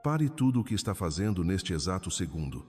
Pare tudo o que está fazendo neste exato segundo.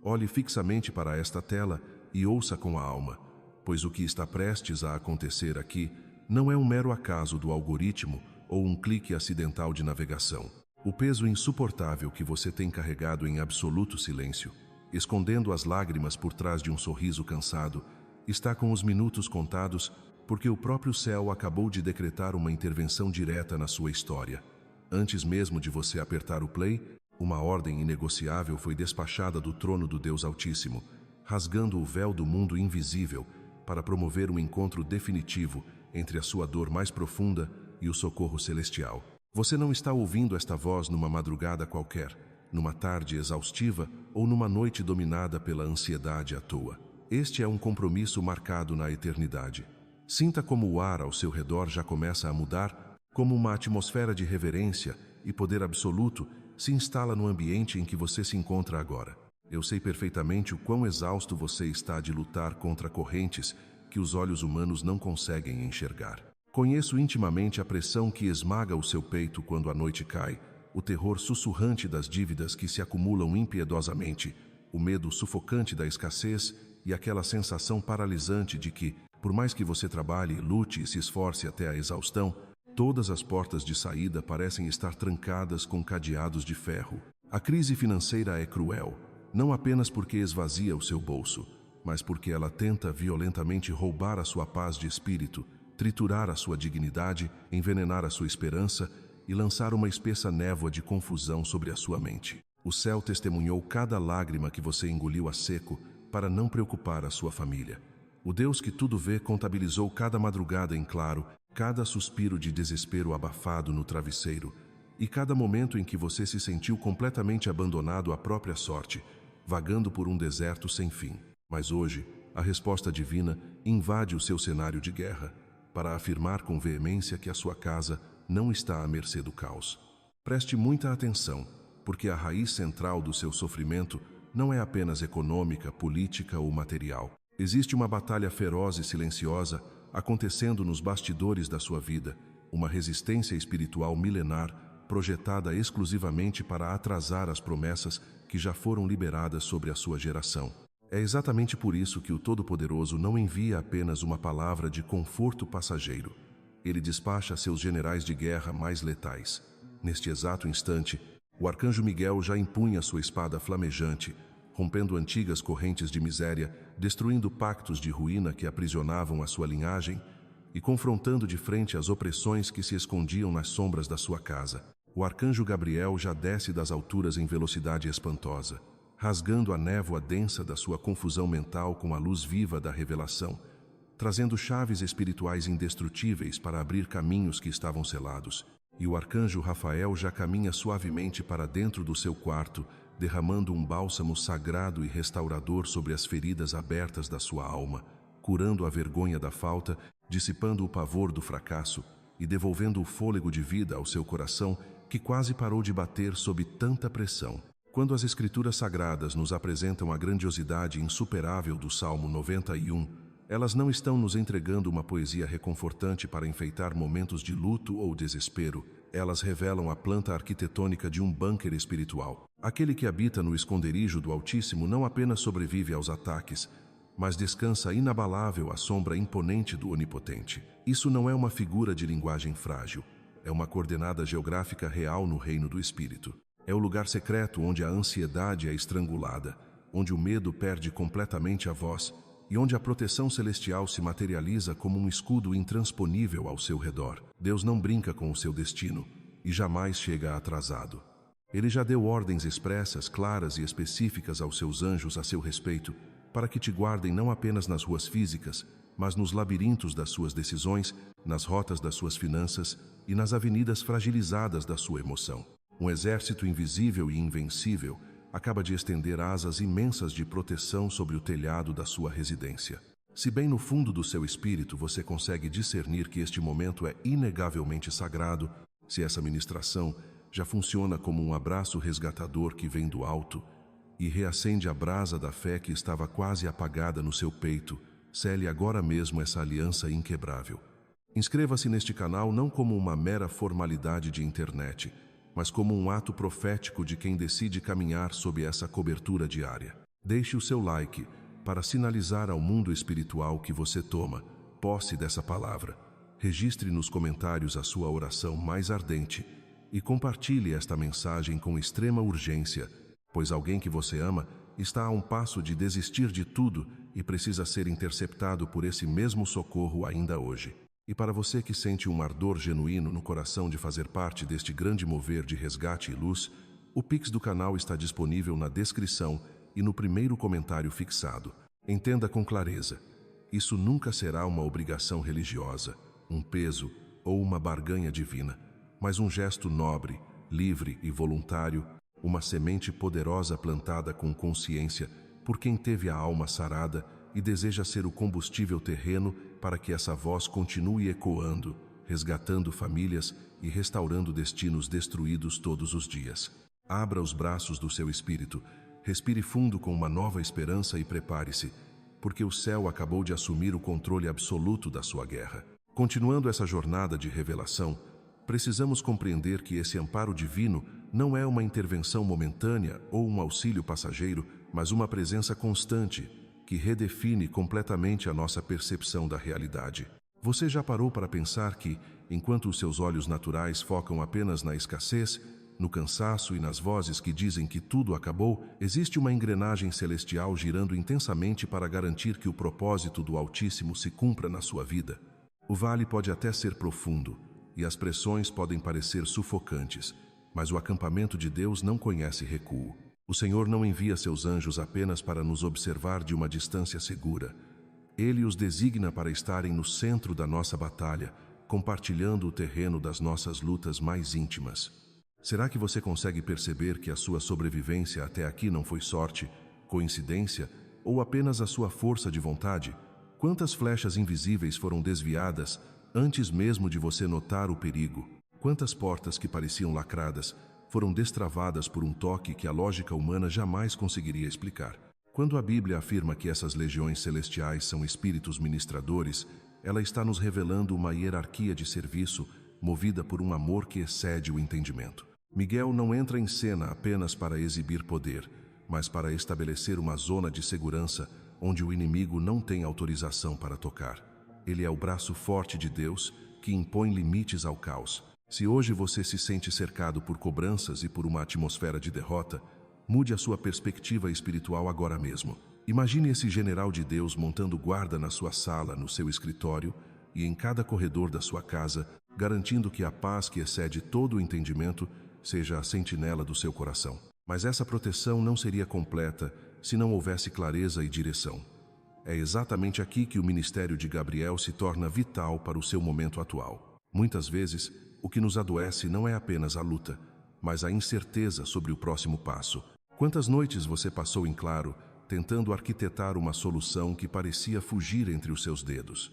Olhe fixamente para esta tela e ouça com a alma, pois o que está prestes a acontecer aqui não é um mero acaso do algoritmo ou um clique acidental de navegação. O peso insuportável que você tem carregado em absoluto silêncio, escondendo as lágrimas por trás de um sorriso cansado, está com os minutos contados porque o próprio céu acabou de decretar uma intervenção direta na sua história. Antes mesmo de você apertar o play, uma ordem inegociável foi despachada do trono do Deus Altíssimo, rasgando o véu do mundo invisível para promover um encontro definitivo entre a sua dor mais profunda e o socorro celestial. Você não está ouvindo esta voz numa madrugada qualquer, numa tarde exaustiva ou numa noite dominada pela ansiedade à toa. Este é um compromisso marcado na eternidade. Sinta como o ar ao seu redor já começa a mudar, como uma atmosfera de reverência e poder absoluto se instala no ambiente em que você se encontra agora. Eu sei perfeitamente o quão exausto você está de lutar contra correntes que os olhos humanos não conseguem enxergar. Conheço intimamente a pressão que esmaga o seu peito quando a noite cai, o terror sussurrante das dívidas que se acumulam impiedosamente, o medo sufocante da escassez e aquela sensação paralisante de que, por mais que você trabalhe, lute e se esforce até a exaustão, todas as portas de saída parecem estar trancadas com cadeados de ferro. A crise financeira é cruel, não apenas porque esvazia o seu bolso, mas porque ela tenta violentamente roubar a sua paz de espírito, triturar a sua dignidade, envenenar a sua esperança e lançar uma espessa névoa de confusão sobre a sua mente. O céu testemunhou cada lágrima que você engoliu a seco para não preocupar a sua família. O Deus que tudo vê contabilizou cada madrugada em claro, cada suspiro de desespero abafado no travesseiro e cada momento em que você se sentiu completamente abandonado à própria sorte, vagando por um deserto sem fim. Mas hoje, a resposta divina invade o seu cenário de guerra para afirmar com veemência que a sua casa não está à mercê do caos. Preste muita atenção, porque a raiz central do seu sofrimento não é apenas econômica, política ou material. Existe uma batalha feroz e silenciosa acontecendo nos bastidores da sua vida, uma resistência espiritual milenar projetada exclusivamente para atrasar as promessas que já foram liberadas sobre a sua geração. É exatamente por isso que o Todo-Poderoso não envia apenas uma palavra de conforto passageiro. Ele despacha seus generais de guerra mais letais. Neste exato instante, o arcanjo Miguel já empunha sua espada flamejante, rompendo antigas correntes de miséria, destruindo pactos de ruína que aprisionavam a sua linhagem e confrontando de frente as opressões que se escondiam nas sombras da sua casa. O arcanjo Gabriel já desce das alturas em velocidade espantosa, rasgando a névoa densa da sua confusão mental com a luz viva da revelação, trazendo chaves espirituais indestrutíveis para abrir caminhos que estavam selados. E o arcanjo Rafael já caminha suavemente para dentro do seu quarto, derramando um bálsamo sagrado e restaurador sobre as feridas abertas da sua alma, curando a vergonha da falta, dissipando o pavor do fracasso e devolvendo o fôlego de vida ao seu coração que quase parou de bater sob tanta pressão. Quando as Escrituras Sagradas nos apresentam a grandiosidade insuperável do Salmo 91, elas não estão nos entregando uma poesia reconfortante para enfeitar momentos de luto ou desespero. Elas revelam a planta arquitetônica de um bunker espiritual. Aquele que habita no esconderijo do Altíssimo não apenas sobrevive aos ataques, mas descansa inabalável à sombra imponente do Onipotente. Isso não é uma figura de linguagem frágil, é uma coordenada geográfica real no reino do Espírito. É o lugar secreto onde a ansiedade é estrangulada, onde o medo perde completamente a voz e onde a proteção celestial se materializa como um escudo intransponível ao seu redor. Deus não brinca com o seu destino e jamais chega atrasado. Ele já deu ordens expressas, claras e específicas aos seus anjos a seu respeito, para que te guardem não apenas nas ruas físicas, mas nos labirintos das suas decisões, nas rotas das suas finanças e nas avenidas fragilizadas da sua emoção. Um exército invisível e invencível acaba de estender asas imensas de proteção sobre o telhado da sua residência. Se bem no fundo do seu espírito você consegue discernir que este momento é inegavelmente sagrado, se essa ministração já funciona como um abraço resgatador que vem do alto e reacende a brasa da fé que estava quase apagada no seu peito, cele agora mesmo essa aliança inquebrável. Inscreva-se neste canal não como uma mera formalidade de internet, mas como um ato profético de quem decide caminhar sob essa cobertura diária. Deixe o seu like para sinalizar ao mundo espiritual que você toma posse dessa palavra. Registre nos comentários a sua oração mais ardente e compartilhe esta mensagem com extrema urgência, pois alguém que você ama está a um passo de desistir de tudo e precisa ser interceptado por esse mesmo socorro ainda hoje. E para você que sente um ardor genuíno no coração de fazer parte deste grande mover de resgate e luz, o Pix do canal está disponível na descrição e no primeiro comentário fixado. Entenda com clareza, isso nunca será uma obrigação religiosa, um peso ou uma barganha divina, mas um gesto nobre, livre e voluntário, uma semente poderosa plantada com consciência por quem teve a alma sarada e deseja ser o combustível terreno para que essa voz continue ecoando, resgatando famílias e restaurando destinos destruídos todos os dias. Abra os braços do seu espírito, respire fundo com uma nova esperança e prepare-se, porque o céu acabou de assumir o controle absoluto da sua guerra. Continuando essa jornada de revelação, precisamos compreender que esse amparo divino não é uma intervenção momentânea ou um auxílio passageiro, mas uma presença constante que redefine completamente a nossa percepção da realidade. Você já parou para pensar que, enquanto os seus olhos naturais focam apenas na escassez, no cansaço e nas vozes que dizem que tudo acabou, existe uma engrenagem celestial girando intensamente para garantir que o propósito do Altíssimo se cumpra na sua vida? O vale pode até ser profundo, e as pressões podem parecer sufocantes, mas o acampamento de Deus não conhece recuo. O Senhor não envia seus anjos apenas para nos observar de uma distância segura. Ele os designa para estarem no centro da nossa batalha, compartilhando o terreno das nossas lutas mais íntimas. Será que você consegue perceber que a sua sobrevivência até aqui não foi sorte, coincidência ou apenas a sua força de vontade? Quantas flechas invisíveis foram desviadas antes mesmo de você notar o perigo? Quantas portas que pareciam lacradas foram destravadas por um toque que a lógica humana jamais conseguiria explicar? Quando a Bíblia afirma que essas legiões celestiais são espíritos ministradores, ela está nos revelando uma hierarquia de serviço movida por um amor que excede o entendimento. Miguel não entra em cena apenas para exibir poder, mas para estabelecer uma zona de segurança onde o inimigo não tem autorização para tocar. Ele é o braço forte de Deus que impõe limites ao caos. Se hoje você se sente cercado por cobranças e por uma atmosfera de derrota, mude a sua perspectiva espiritual agora mesmo. Imagine esse general de Deus montando guarda na sua sala, no seu escritório e em cada corredor da sua casa, garantindo que a paz que excede todo o entendimento seja a sentinela do seu coração. Mas essa proteção não seria completa se não houvesse clareza e direção. É exatamente aqui que o ministério de Gabriel se torna vital para o seu momento atual. Muitas vezes, o que nos adoece não é apenas a luta, mas a incerteza sobre o próximo passo. Quantas noites você passou em claro, tentando arquitetar uma solução que parecia fugir entre os seus dedos?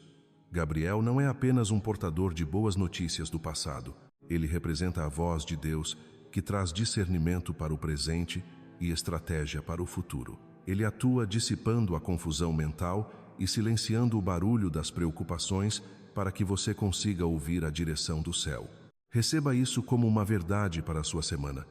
Gabriel não é apenas um portador de boas notícias do passado. Ele representa a voz de Deus que traz discernimento para o presente e estratégia para o futuro. Ele atua dissipando a confusão mental e silenciando o barulho das preocupações para que você consiga ouvir a direção do céu. Receba isso como uma verdade para a sua semana.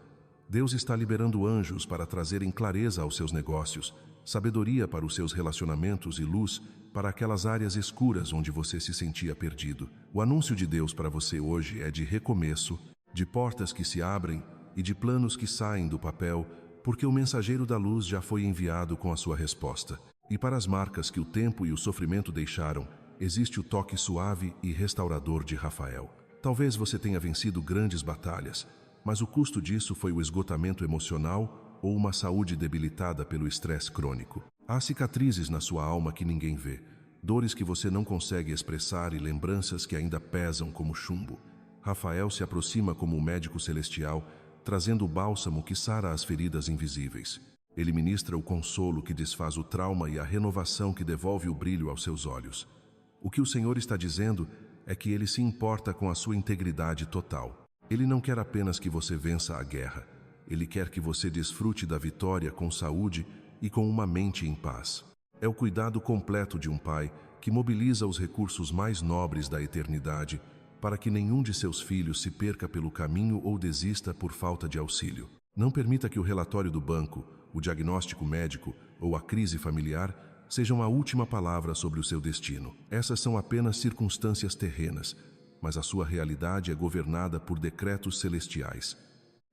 Deus está liberando anjos para trazerem clareza aos seus negócios, sabedoria para os seus relacionamentos e luz para aquelas áreas escuras onde você se sentia perdido. O anúncio de Deus para você hoje é de recomeço, de portas que se abrem e de planos que saem do papel, porque o mensageiro da luz já foi enviado com a sua resposta. E para as marcas que o tempo e o sofrimento deixaram, existe o toque suave e restaurador de Rafael. Talvez você tenha vencido grandes batalhas, mas o custo disso foi o esgotamento emocional ou uma saúde debilitada pelo estresse crônico. Há cicatrizes na sua alma que ninguém vê, dores que você não consegue expressar e lembranças que ainda pesam como chumbo. Rafael se aproxima como um médico celestial, trazendo o bálsamo que sara as feridas invisíveis. Ele ministra o consolo que desfaz o trauma e a renovação que devolve o brilho aos seus olhos. O que o Senhor está dizendo é que Ele se importa com a sua integridade total. Ele não quer apenas que você vença a guerra. Ele quer que você desfrute da vitória com saúde e com uma mente em paz. É o cuidado completo de um pai que mobiliza os recursos mais nobres da eternidade para que nenhum de seus filhos se perca pelo caminho ou desista por falta de auxílio. Não permita que o relatório do banco, o diagnóstico médico ou a crise familiar sejam a última palavra sobre o seu destino. Essas são apenas circunstâncias terrenas, mas a sua realidade é governada por decretos celestiais.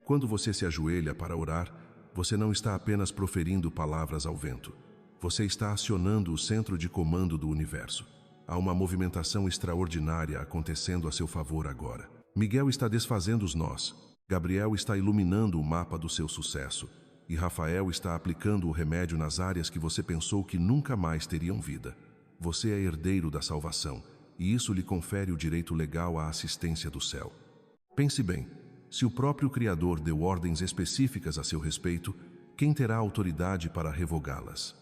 Quando você se ajoelha para orar, você não está apenas proferindo palavras ao vento. Você está acionando o centro de comando do universo. Há uma movimentação extraordinária acontecendo a seu favor agora. Miguel está desfazendo os nós. Gabriel está iluminando o mapa do seu sucesso. E Rafael está aplicando o remédio nas áreas que você pensou que nunca mais teriam vida. Você é herdeiro da salvação, e isso lhe confere o direito legal à assistência do céu. Pense bem, se o próprio Criador deu ordens específicas a seu respeito, quem terá autoridade para revogá-las?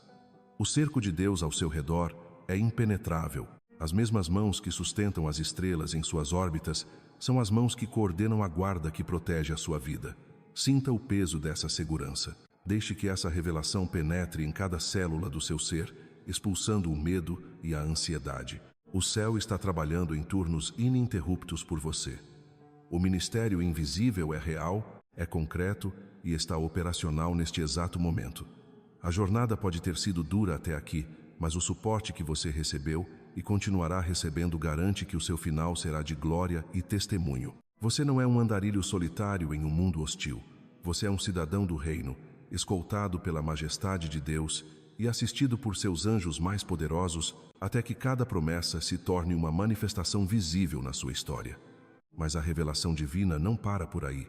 O cerco de Deus ao seu redor é impenetrável. As mesmas mãos que sustentam as estrelas em suas órbitas são as mãos que coordenam a guarda que protege a sua vida. Sinta o peso dessa segurança. Deixe que essa revelação penetre em cada célula do seu ser, expulsando o medo e a ansiedade. O céu está trabalhando em turnos ininterruptos por você. O ministério invisível é real, é concreto e está operacional neste exato momento. A jornada pode ter sido dura até aqui, mas o suporte que você recebeu e continuará recebendo garante que o seu final será de glória e testemunho. Você não é um andarilho solitário em um mundo hostil. Você é um cidadão do reino, escoltado pela majestade de Deus e assistido por seus anjos mais poderosos, até que cada promessa se torne uma manifestação visível na sua história. Mas a revelação divina não para por aí,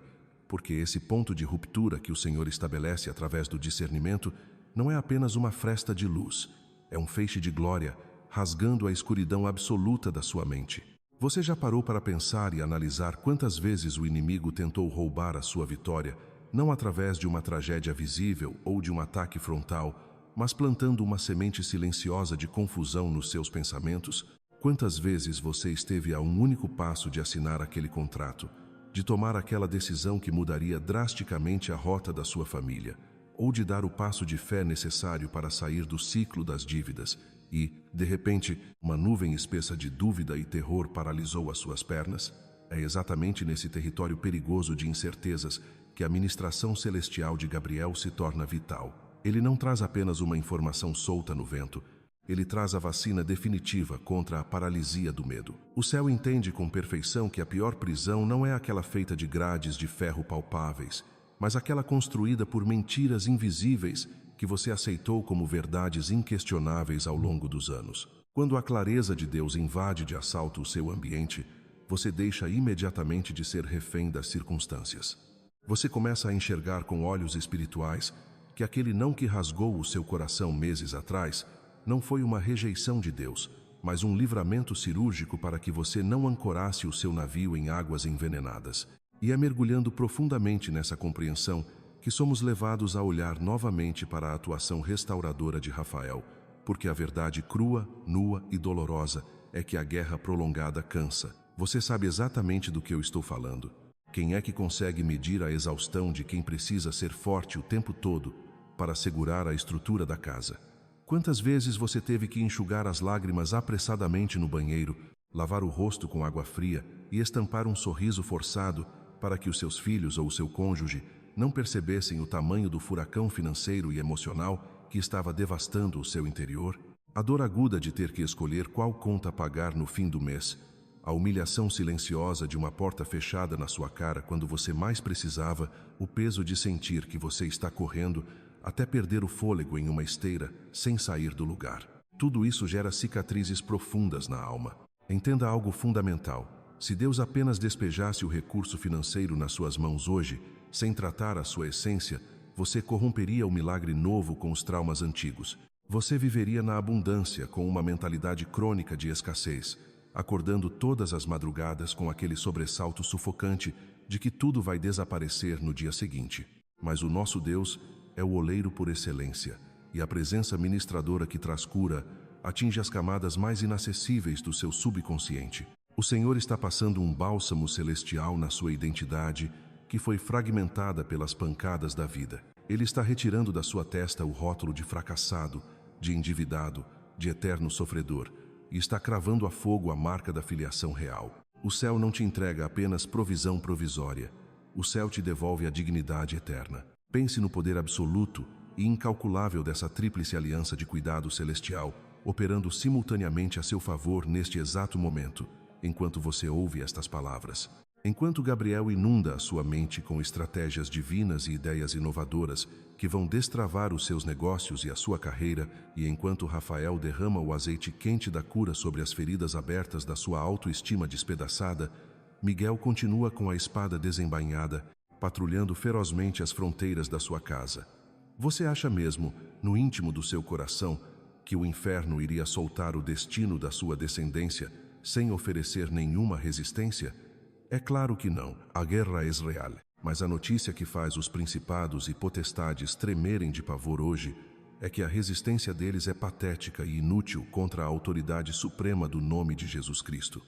porque esse ponto de ruptura que o Senhor estabelece através do discernimento não é apenas uma fresta de luz, é um feixe de glória, rasgando a escuridão absoluta da sua mente. Você já parou para pensar e analisar quantas vezes o inimigo tentou roubar a sua vitória, não através de uma tragédia visível ou de um ataque frontal, mas plantando uma semente silenciosa de confusão nos seus pensamentos? Quantas vezes você esteve a um único passo de assinar aquele contrato, de tomar aquela decisão que mudaria drasticamente a rota da sua família, ou de dar o passo de fé necessário para sair do ciclo das dívidas e, de repente, uma nuvem espessa de dúvida e terror paralisou as suas pernas? É exatamente nesse território perigoso de incertezas que a ministração celestial de Gabriel se torna vital. Ele não traz apenas uma informação solta no vento, ele traz a vacina definitiva contra a paralisia do medo. O céu entende com perfeição que a pior prisão não é aquela feita de grades de ferro palpáveis, mas aquela construída por mentiras invisíveis que você aceitou como verdades inquestionáveis ao longo dos anos. Quando a clareza de Deus invade de assalto o seu ambiente, você deixa imediatamente de ser refém das circunstâncias. Você começa a enxergar com olhos espirituais que aquele não que rasgou o seu coração meses atrás não foi uma rejeição de Deus, mas um livramento cirúrgico para que você não ancorasse o seu navio em águas envenenadas. E é mergulhando profundamente nessa compreensão que somos levados a olhar novamente para a atuação restauradora de Rafael, porque a verdade crua, nua e dolorosa é que a guerra prolongada cansa. Você sabe exatamente do que eu estou falando. Quem é que consegue medir a exaustão de quem precisa ser forte o tempo todo para segurar a estrutura da casa? Quantas vezes você teve que enxugar as lágrimas apressadamente no banheiro, lavar o rosto com água fria e estampar um sorriso forçado para que os seus filhos ou o seu cônjuge não percebessem o tamanho do furacão financeiro e emocional que estava devastando o seu interior? A dor aguda de ter que escolher qual conta pagar no fim do mês, a humilhação silenciosa de uma porta fechada na sua cara quando você mais precisava, o peso de sentir que você está correndo até perder o fôlego em uma esteira sem sair do lugar. Tudo isso gera cicatrizes profundas na alma. Entenda algo fundamental. Se Deus apenas despejasse o recurso financeiro nas suas mãos hoje, sem tratar a sua essência, você corromperia o milagre novo com os traumas antigos. Você viveria na abundância com uma mentalidade crônica de escassez, acordando todas as madrugadas com aquele sobressalto sufocante de que tudo vai desaparecer no dia seguinte. Mas o nosso Deus é o oleiro por excelência, e a presença ministradora que traz cura atinge as camadas mais inacessíveis do seu subconsciente. O Senhor está passando um bálsamo celestial na sua identidade, que foi fragmentada pelas pancadas da vida. Ele está retirando da sua testa o rótulo de fracassado, de endividado, de eterno sofredor, e está cravando a fogo a marca da filiação real. O céu não te entrega apenas provisão provisória. O céu te devolve a dignidade eterna. Pense no poder absoluto e incalculável dessa tríplice aliança de cuidado celestial, operando simultaneamente a seu favor neste exato momento, enquanto você ouve estas palavras. Enquanto Gabriel inunda a sua mente com estratégias divinas e ideias inovadoras que vão destravar os seus negócios e a sua carreira, e enquanto Rafael derrama o azeite quente da cura sobre as feridas abertas da sua autoestima despedaçada, Miguel continua com a espada desembainhada, patrulhando ferozmente as fronteiras da sua casa. Você acha mesmo, no íntimo do seu coração, que o inferno iria soltar o destino da sua descendência sem oferecer nenhuma resistência? É claro que não, a guerra é real. Mas a notícia que faz os principados e potestades tremerem de pavor hoje é que a resistência deles é patética e inútil contra a autoridade suprema do nome de Jesus Cristo.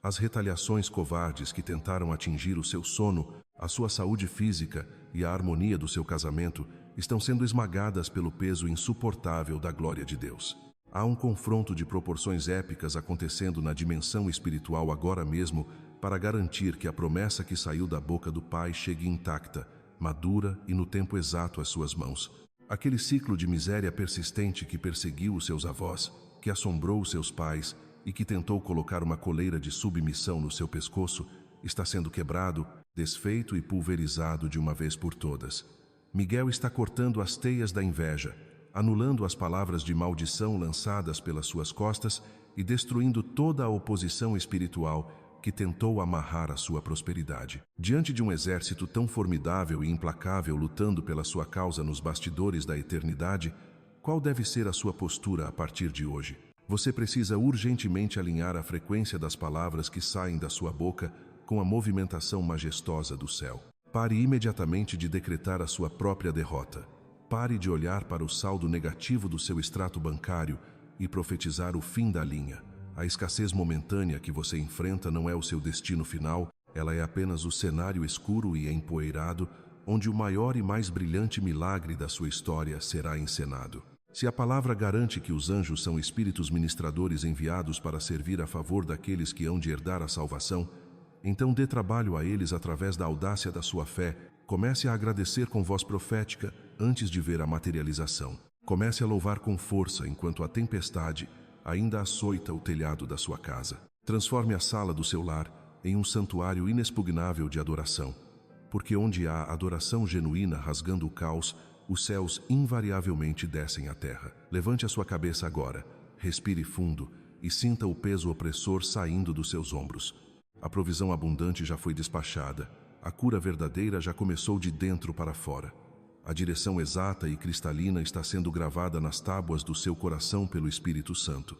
As retaliações covardes que tentaram atingir o seu sono, a sua saúde física e a harmonia do seu casamento estão sendo esmagadas pelo peso insuportável da glória de Deus. Há um confronto de proporções épicas acontecendo na dimensão espiritual agora mesmo para garantir que a promessa que saiu da boca do Pai chegue intacta, madura e no tempo exato às suas mãos. Aquele ciclo de miséria persistente que perseguiu os seus avós, que assombrou os seus pais e que tentou colocar uma coleira de submissão no seu pescoço, está sendo quebrado, desfeito e pulverizado de uma vez por todas. Miguel está cortando as teias da inveja, anulando as palavras de maldição lançadas pelas suas costas e destruindo toda a oposição espiritual que tentou amarrar a sua prosperidade. Diante de um exército tão formidável e implacável lutando pela sua causa nos bastidores da eternidade, qual deve ser a sua postura a partir de hoje? Você precisa urgentemente alinhar a frequência das palavras que saem da sua boca com a movimentação majestosa do céu. Pare imediatamente de decretar a sua própria derrota. Pare de olhar para o saldo negativo do seu extrato bancário e profetizar o fim da linha. A escassez momentânea que você enfrenta não é o seu destino final, ela é apenas o cenário escuro e empoeirado onde o maior e mais brilhante milagre da sua história será encenado. Se a palavra garante que os anjos são espíritos ministradores enviados para servir a favor daqueles que hão de herdar a salvação, então dê trabalho a eles através da audácia da sua fé. Comece a agradecer com voz profética antes de ver a materialização. Comece a louvar com força enquanto a tempestade ainda açoita o telhado da sua casa. Transforme a sala do seu lar em um santuário inexpugnável de adoração, porque onde há adoração genuína rasgando o caos, os céus invariavelmente descem à terra. Levante a sua cabeça agora, respire fundo e sinta o peso opressor saindo dos seus ombros. A provisão abundante já foi despachada, a cura verdadeira já começou de dentro para fora. A direção exata e cristalina está sendo gravada nas tábuas do seu coração pelo Espírito Santo.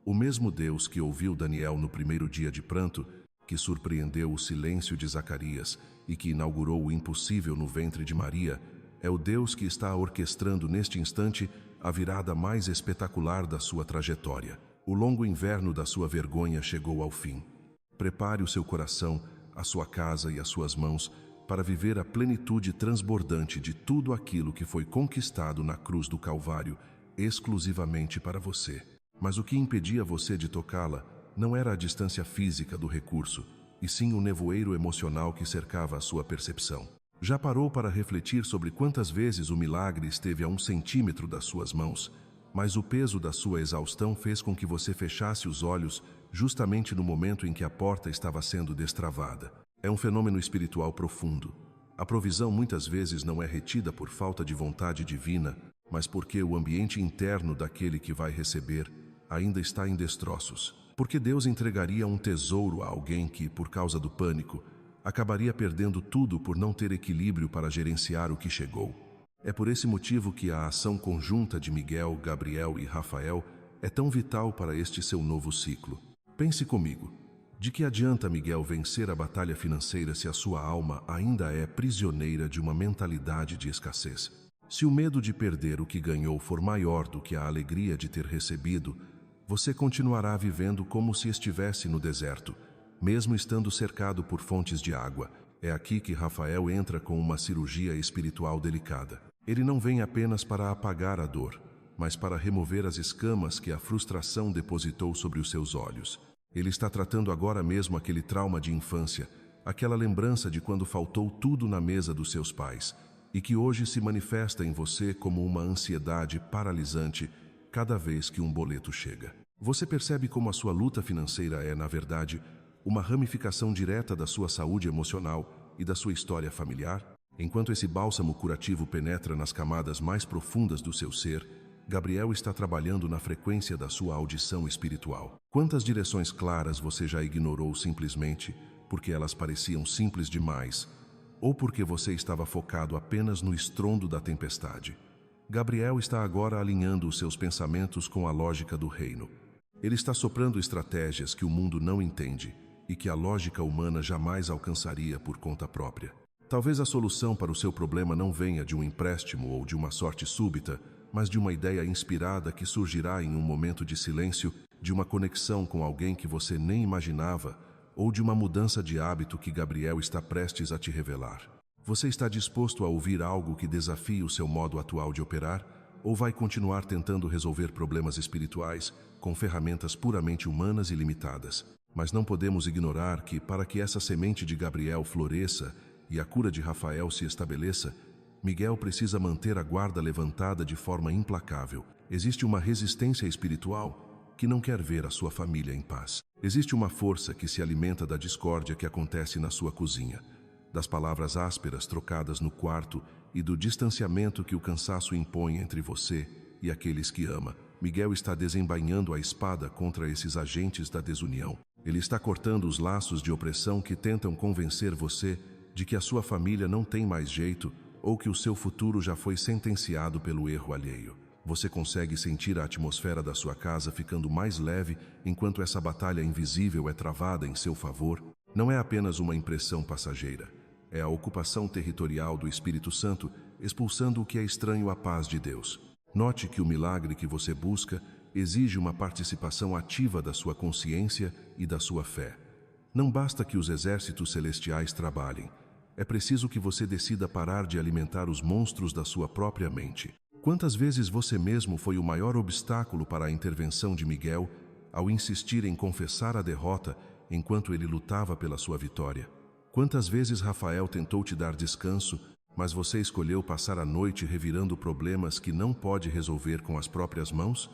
O mesmo Deus que ouviu Daniel no primeiro dia de pranto, que surpreendeu o silêncio de Zacarias e que inaugurou o impossível no ventre de Maria, é o Deus que está orquestrando neste instante a virada mais espetacular da sua trajetória. O longo inverno da sua vergonha chegou ao fim. Prepare o seu coração, a sua casa e as suas mãos para viver a plenitude transbordante de tudo aquilo que foi conquistado na cruz do Calvário, exclusivamente para você. Mas o que impedia você de tocá-la não era a distância física do recurso, e sim o nevoeiro emocional que cercava a sua percepção. Já parou para refletir sobre quantas vezes o milagre esteve a 1 centímetro das suas mãos, mas o peso da sua exaustão fez com que você fechasse os olhos justamente no momento em que a porta estava sendo destravada? É um fenômeno espiritual profundo. A provisão muitas vezes não é retida por falta de vontade divina, mas porque o ambiente interno daquele que vai receber ainda está em destroços. Porque Deus entregaria um tesouro a alguém que, por causa do pânico, acabaria perdendo tudo por não ter equilíbrio para gerenciar o que chegou. É por esse motivo que a ação conjunta de Miguel, Gabriel e Rafael é tão vital para este seu novo ciclo. Pense comigo. De que adianta Miguel vencer a batalha financeira se a sua alma ainda é prisioneira de uma mentalidade de escassez? Se o medo de perder o que ganhou for maior do que a alegria de ter recebido, você continuará vivendo como se estivesse no deserto, mesmo estando cercado por fontes de água. É aqui que Rafael entra com uma cirurgia espiritual delicada. Ele não vem apenas para apagar a dor, mas para remover as escamas que a frustração depositou sobre os seus olhos. Ele está tratando agora mesmo aquele trauma de infância, aquela lembrança de quando faltou tudo na mesa dos seus pais, e que hoje se manifesta em você como uma ansiedade paralisante cada vez que um boleto chega. Você percebe como a sua luta financeira é, na verdade, uma ramificação direta da sua saúde emocional e da sua história familiar? Enquanto esse bálsamo curativo penetra nas camadas mais profundas do seu ser, Gabriel está trabalhando na frequência da sua audição espiritual. Quantas direções claras você já ignorou simplesmente porque elas pareciam simples demais, ou porque você estava focado apenas no estrondo da tempestade? Gabriel está agora alinhando os seus pensamentos com a lógica do reino. Ele está soprando estratégias que o mundo não entende e que a lógica humana jamais alcançaria por conta própria. Talvez a solução para o seu problema não venha de um empréstimo ou de uma sorte súbita, mas de uma ideia inspirada que surgirá em um momento de silêncio, de uma conexão com alguém que você nem imaginava, ou de uma mudança de hábito que Gabriel está prestes a te revelar. Você está disposto a ouvir algo que desafie o seu modo atual de operar, ou vai continuar tentando resolver problemas espirituais com ferramentas puramente humanas e limitadas? Mas não podemos ignorar que, para que essa semente de Gabriel floresça e a cura de Rafael se estabeleça, Miguel precisa manter a guarda levantada de forma implacável. Existe uma resistência espiritual que não quer ver a sua família em paz. Existe uma força que se alimenta da discórdia que acontece na sua cozinha, das palavras ásperas trocadas no quarto e do distanciamento que o cansaço impõe entre você e aqueles que ama. Miguel está desembainhando a espada contra esses agentes da desunião. Ele está cortando os laços de opressão que tentam convencer você de que a sua família não tem mais jeito ou que o seu futuro já foi sentenciado pelo erro alheio. Você consegue sentir a atmosfera da sua casa ficando mais leve enquanto essa batalha invisível é travada em seu favor? Não é apenas uma impressão passageira. É a ocupação territorial do Espírito Santo expulsando o que é estranho à paz de Deus. Note que o milagre que você busca exige uma participação ativa da sua consciência e da sua fé. Não basta que os exércitos celestiais trabalhem. É preciso que você decida parar de alimentar os monstros da sua própria mente. Quantas vezes você mesmo foi o maior obstáculo para a intervenção de Miguel ao insistir em confessar a derrota enquanto ele lutava pela sua vitória? Quantas vezes Rafael tentou te dar descanso, mas você escolheu passar a noite revirando problemas que não pode resolver com as próprias mãos?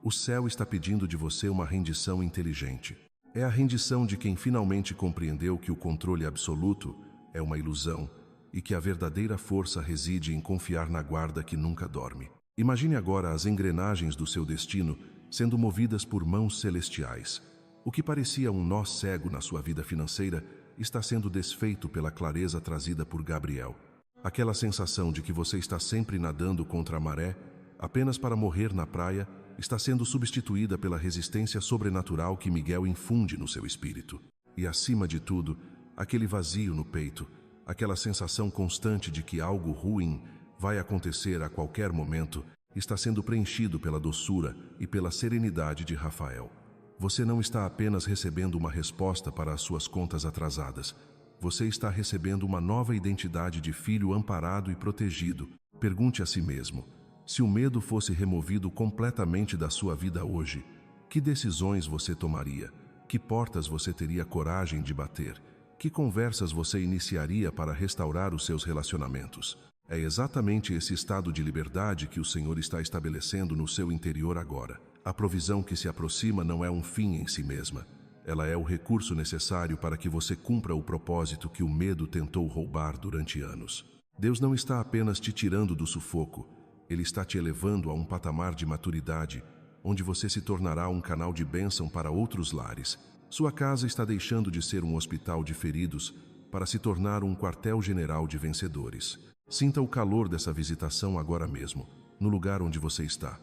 O céu está pedindo de você uma rendição inteligente. É a rendição de quem finalmente compreendeu que o controle absoluto é uma ilusão e que a verdadeira força reside em confiar na guarda que nunca dorme. Imagine agora as engrenagens do seu destino sendo movidas por mãos celestiais. O que parecia um nó cego na sua vida financeira está sendo desfeito pela clareza trazida por Gabriel. Aquela sensação de que você está sempre nadando contra a maré, apenas para morrer na praia, está sendo substituída pela resistência sobrenatural que Miguel infunde no seu espírito. E, acima de tudo, aquele vazio no peito, aquela sensação constante de que algo ruim vai acontecer a qualquer momento, está sendo preenchido pela doçura e pela serenidade de Rafael. Você não está apenas recebendo uma resposta para as suas contas atrasadas. Você está recebendo uma nova identidade de filho amparado e protegido. Pergunte a si mesmo: se o medo fosse removido completamente da sua vida hoje, que decisões você tomaria? Que portas você teria coragem de bater? Que conversas você iniciaria para restaurar os seus relacionamentos? É exatamente esse estado de liberdade que o Senhor está estabelecendo no seu interior agora. A provisão que se aproxima não é um fim em si mesma. Ela é o recurso necessário para que você cumpra o propósito que o medo tentou roubar durante anos. Deus não está apenas te tirando do sufoco. Ele está te elevando a um patamar de maturidade, onde você se tornará um canal de bênção para outros lares. Sua casa está deixando de ser um hospital de feridos para se tornar um quartel-general de vencedores. Sinta o calor dessa visitação agora mesmo, no lugar onde você está.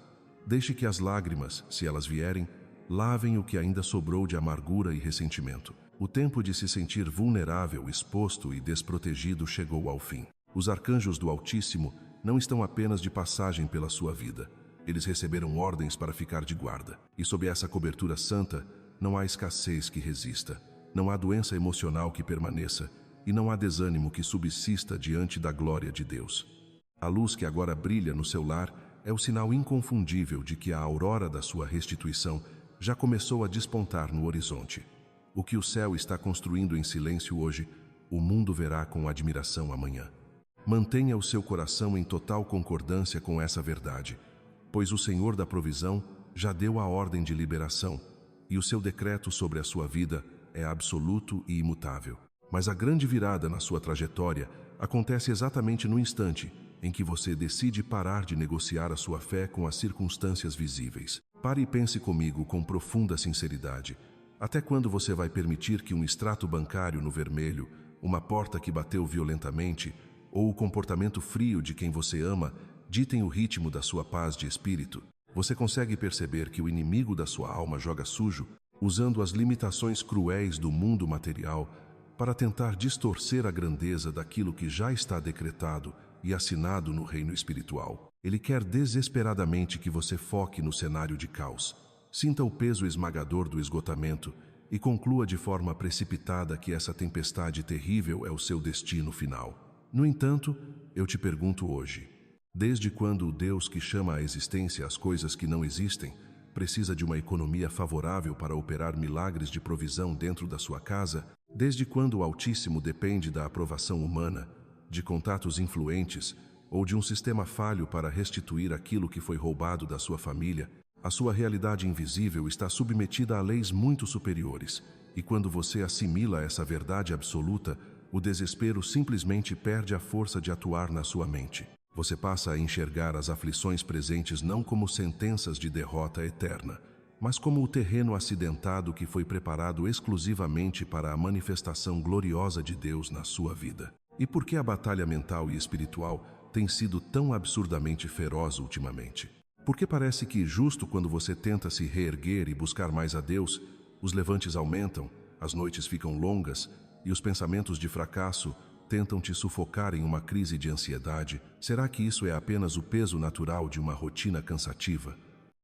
Deixe que as lágrimas, se elas vierem, lavem o que ainda sobrou de amargura e ressentimento. O tempo de se sentir vulnerável, exposto e desprotegido chegou ao fim. Os arcanjos do Altíssimo não estão apenas de passagem pela sua vida. Eles receberam ordens para ficar de guarda. E sob essa cobertura santa, não há escassez que resista, não há doença emocional que permaneça e não há desânimo que subsista diante da glória de Deus. A luz que agora brilha no seu lar é o sinal inconfundível de que a aurora da sua restituição já começou a despontar no horizonte. O que o céu está construindo em silêncio hoje, o mundo verá com admiração amanhã. Mantenha o seu coração em total concordância com essa verdade, pois o Senhor da provisão já deu a ordem de liberação, e o seu decreto sobre a sua vida é absoluto e imutável. Mas a grande virada na sua trajetória acontece exatamente no instante em que você decide parar de negociar a sua fé com as circunstâncias visíveis. Pare e pense comigo com profunda sinceridade. Até quando você vai permitir que um extrato bancário no vermelho, uma porta que bateu violentamente, ou o comportamento frio de quem você ama ditem o ritmo da sua paz de espírito? Você consegue perceber que o inimigo da sua alma joga sujo, usando as limitações cruéis do mundo material para tentar distorcer a grandeza daquilo que já está decretado e assinado no reino espiritual? Ele quer desesperadamente que você foque no cenário de caos, sinta o peso esmagador do esgotamento e conclua de forma precipitada que essa tempestade terrível é o seu destino final. No entanto, eu te pergunto hoje, desde quando o Deus que chama à existência as coisas que não existem precisa de uma economia favorável para operar milagres de provisão dentro da sua casa? Desde quando o Altíssimo depende da aprovação humana, de contatos influentes ou de um sistema falho para restituir aquilo que foi roubado da sua família? A sua realidade invisível está submetida a leis muito superiores, e quando você assimila essa verdade absoluta, o desespero simplesmente perde a força de atuar na sua mente. Você passa a enxergar as aflições presentes não como sentenças de derrota eterna, mas como o terreno acidentado que foi preparado exclusivamente para a manifestação gloriosa de Deus na sua vida. E por que a batalha mental e espiritual tem sido tão absurdamente feroz ultimamente? Porque parece que, justo quando você tenta se reerguer e buscar mais a Deus, os levantes aumentam, as noites ficam longas e os pensamentos de fracasso tentam te sufocar em uma crise de ansiedade. Será que isso é apenas o peso natural de uma rotina cansativa?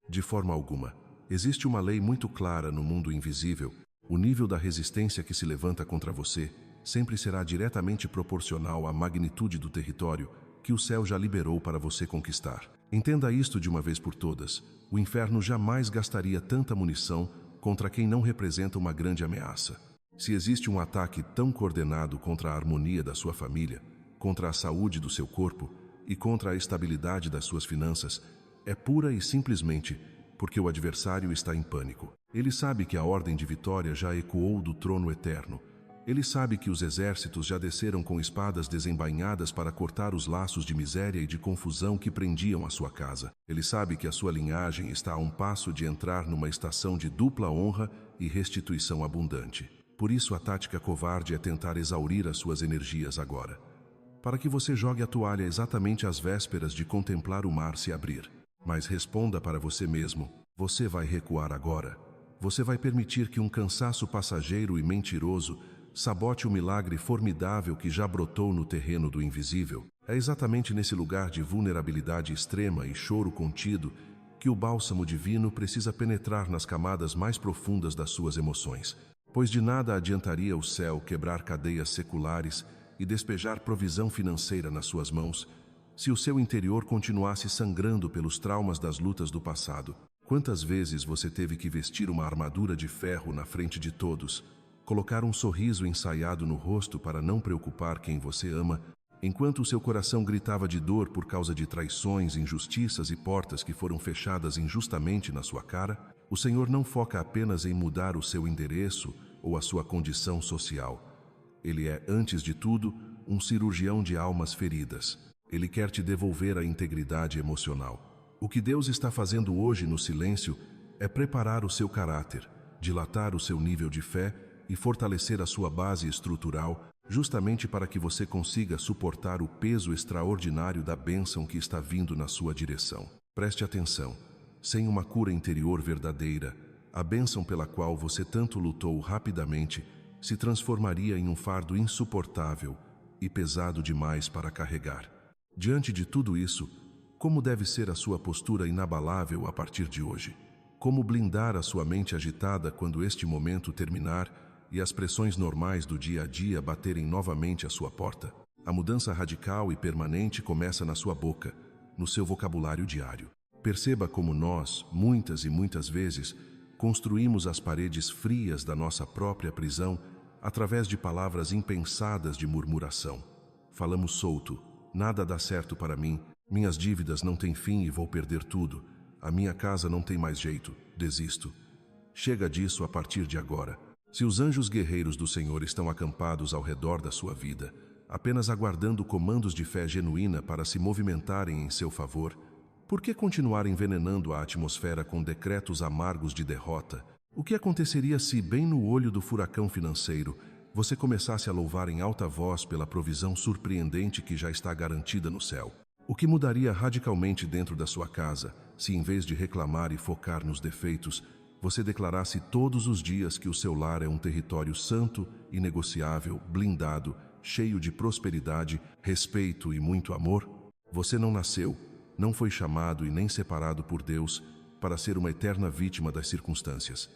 De forma alguma. Existe uma lei muito clara no mundo invisível. O nível da resistência que se levanta contra você sempre será diretamente proporcional à magnitude do território que o céu já liberou para você conquistar. Entenda isto de uma vez por todas: o inferno jamais gastaria tanta munição contra quem não representa uma grande ameaça. Se existe um ataque tão coordenado contra a harmonia da sua família, contra a saúde do seu corpo e contra a estabilidade das suas finanças, é pura e simplesmente porque o adversário está em pânico. Ele sabe que a ordem de vitória já ecoou do trono eterno. Ele sabe que os exércitos já desceram com espadas desembainhadas para cortar os laços de miséria e de confusão que prendiam a sua casa. Ele sabe que a sua linhagem está a um passo de entrar numa estação de dupla honra e restituição abundante. Por isso a tática covarde é tentar exaurir as suas energias agora, para que você jogue a toalha exatamente às vésperas de contemplar o mar se abrir. Mas responda para você mesmo: você vai recuar agora? Você vai permitir que um cansaço passageiro e mentiroso sabote o milagre formidável que já brotou no terreno do invisível? É exatamente nesse lugar de vulnerabilidade extrema e choro contido que o bálsamo divino precisa penetrar nas camadas mais profundas das suas emoções. Pois de nada adiantaria o céu quebrar cadeias seculares e despejar provisão financeira nas suas mãos, se o seu interior continuasse sangrando pelos traumas das lutas do passado. Quantas vezes você teve que vestir uma armadura de ferro na frente de todos, colocar um sorriso ensaiado no rosto para não preocupar quem você ama, enquanto o seu coração gritava de dor por causa de traições, injustiças e portas que foram fechadas injustamente na sua cara? O Senhor não foca apenas em mudar o seu endereço ou a sua condição social. Ele é, antes de tudo, um cirurgião de almas feridas. Ele quer te devolver a integridade emocional. O que Deus está fazendo hoje no silêncio é preparar o seu caráter, dilatar o seu nível de fé e fortalecer a sua base estrutural, justamente para que você consiga suportar o peso extraordinário da bênção que está vindo na sua direção. Preste atenção: sem uma cura interior verdadeira, a bênção pela qual você tanto lutou rapidamente se transformaria em um fardo insuportável e pesado demais para carregar. Diante de tudo isso, como deve ser a sua postura inabalável a partir de hoje? Como blindar a sua mente agitada quando este momento terminar e as pressões normais do dia a dia baterem novamente à sua porta? A mudança radical e permanente começa na sua boca, no seu vocabulário diário. Perceba como nós, muitas e muitas vezes, construímos as paredes frias da nossa própria prisão através de palavras impensadas de murmuração. Falamos solto: nada dá certo para mim, minhas dívidas não têm fim e vou perder tudo, a minha casa não tem mais jeito, desisto. Chega disso a partir de agora. Se os anjos guerreiros do Senhor estão acampados ao redor da sua vida, apenas aguardando comandos de fé genuína para se movimentarem em seu favor, por que continuar envenenando a atmosfera com decretos amargos de derrota? O que aconteceria se, bem no olho do furacão financeiro, você começasse a louvar em alta voz pela provisão surpreendente que já está garantida no céu? O que mudaria radicalmente dentro da sua casa, se em vez de reclamar e focar nos defeitos, você declarasse todos os dias que o seu lar é um território santo, inegociável, blindado, cheio de prosperidade, respeito e muito amor? Você não nasceu, não foi chamado e nem separado por Deus para ser uma eterna vítima das circunstâncias.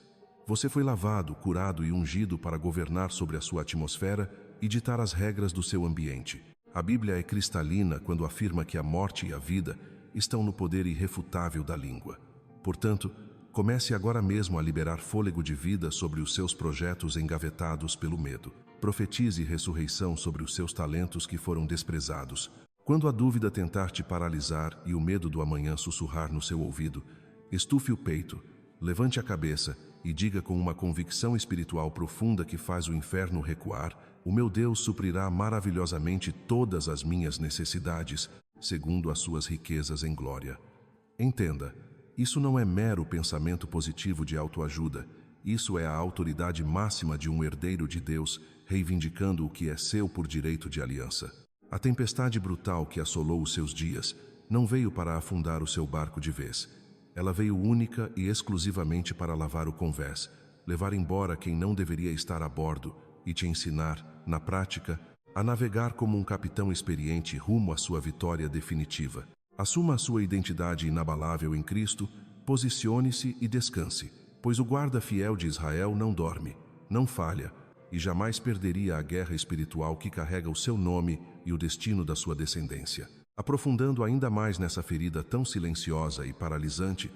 Você foi lavado, curado e ungido para governar sobre a sua atmosfera e ditar as regras do seu ambiente. A Bíblia é cristalina quando afirma que a morte e a vida estão no poder irrefutável da língua. Portanto, comece agora mesmo a liberar fôlego de vida sobre os seus projetos engavetados pelo medo. Profetize ressurreição sobre os seus talentos que foram desprezados. Quando a dúvida tentar te paralisar e o medo do amanhã sussurrar no seu ouvido, estufe o peito, levante a cabeça e diga com uma convicção espiritual profunda que faz o inferno recuar: o meu Deus suprirá maravilhosamente todas as minhas necessidades, segundo as suas riquezas em glória. Entenda, isso não é mero pensamento positivo de autoajuda, isso é a autoridade máxima de um herdeiro de Deus, reivindicando o que é seu por direito de aliança. A tempestade brutal que assolou os seus dias não veio para afundar o seu barco de vez. Ela veio única e exclusivamente para lavar o convés, levar embora quem não deveria estar a bordo e te ensinar, na prática, a navegar como um capitão experiente rumo à sua vitória definitiva. Assuma a sua identidade inabalável em Cristo, posicione-se e descanse, pois o guarda fiel de Israel não dorme, não falha, e jamais perderia a guerra espiritual que carrega o seu nome e o destino da sua descendência. Aprofundando ainda mais nessa ferida tão silenciosa e paralisante,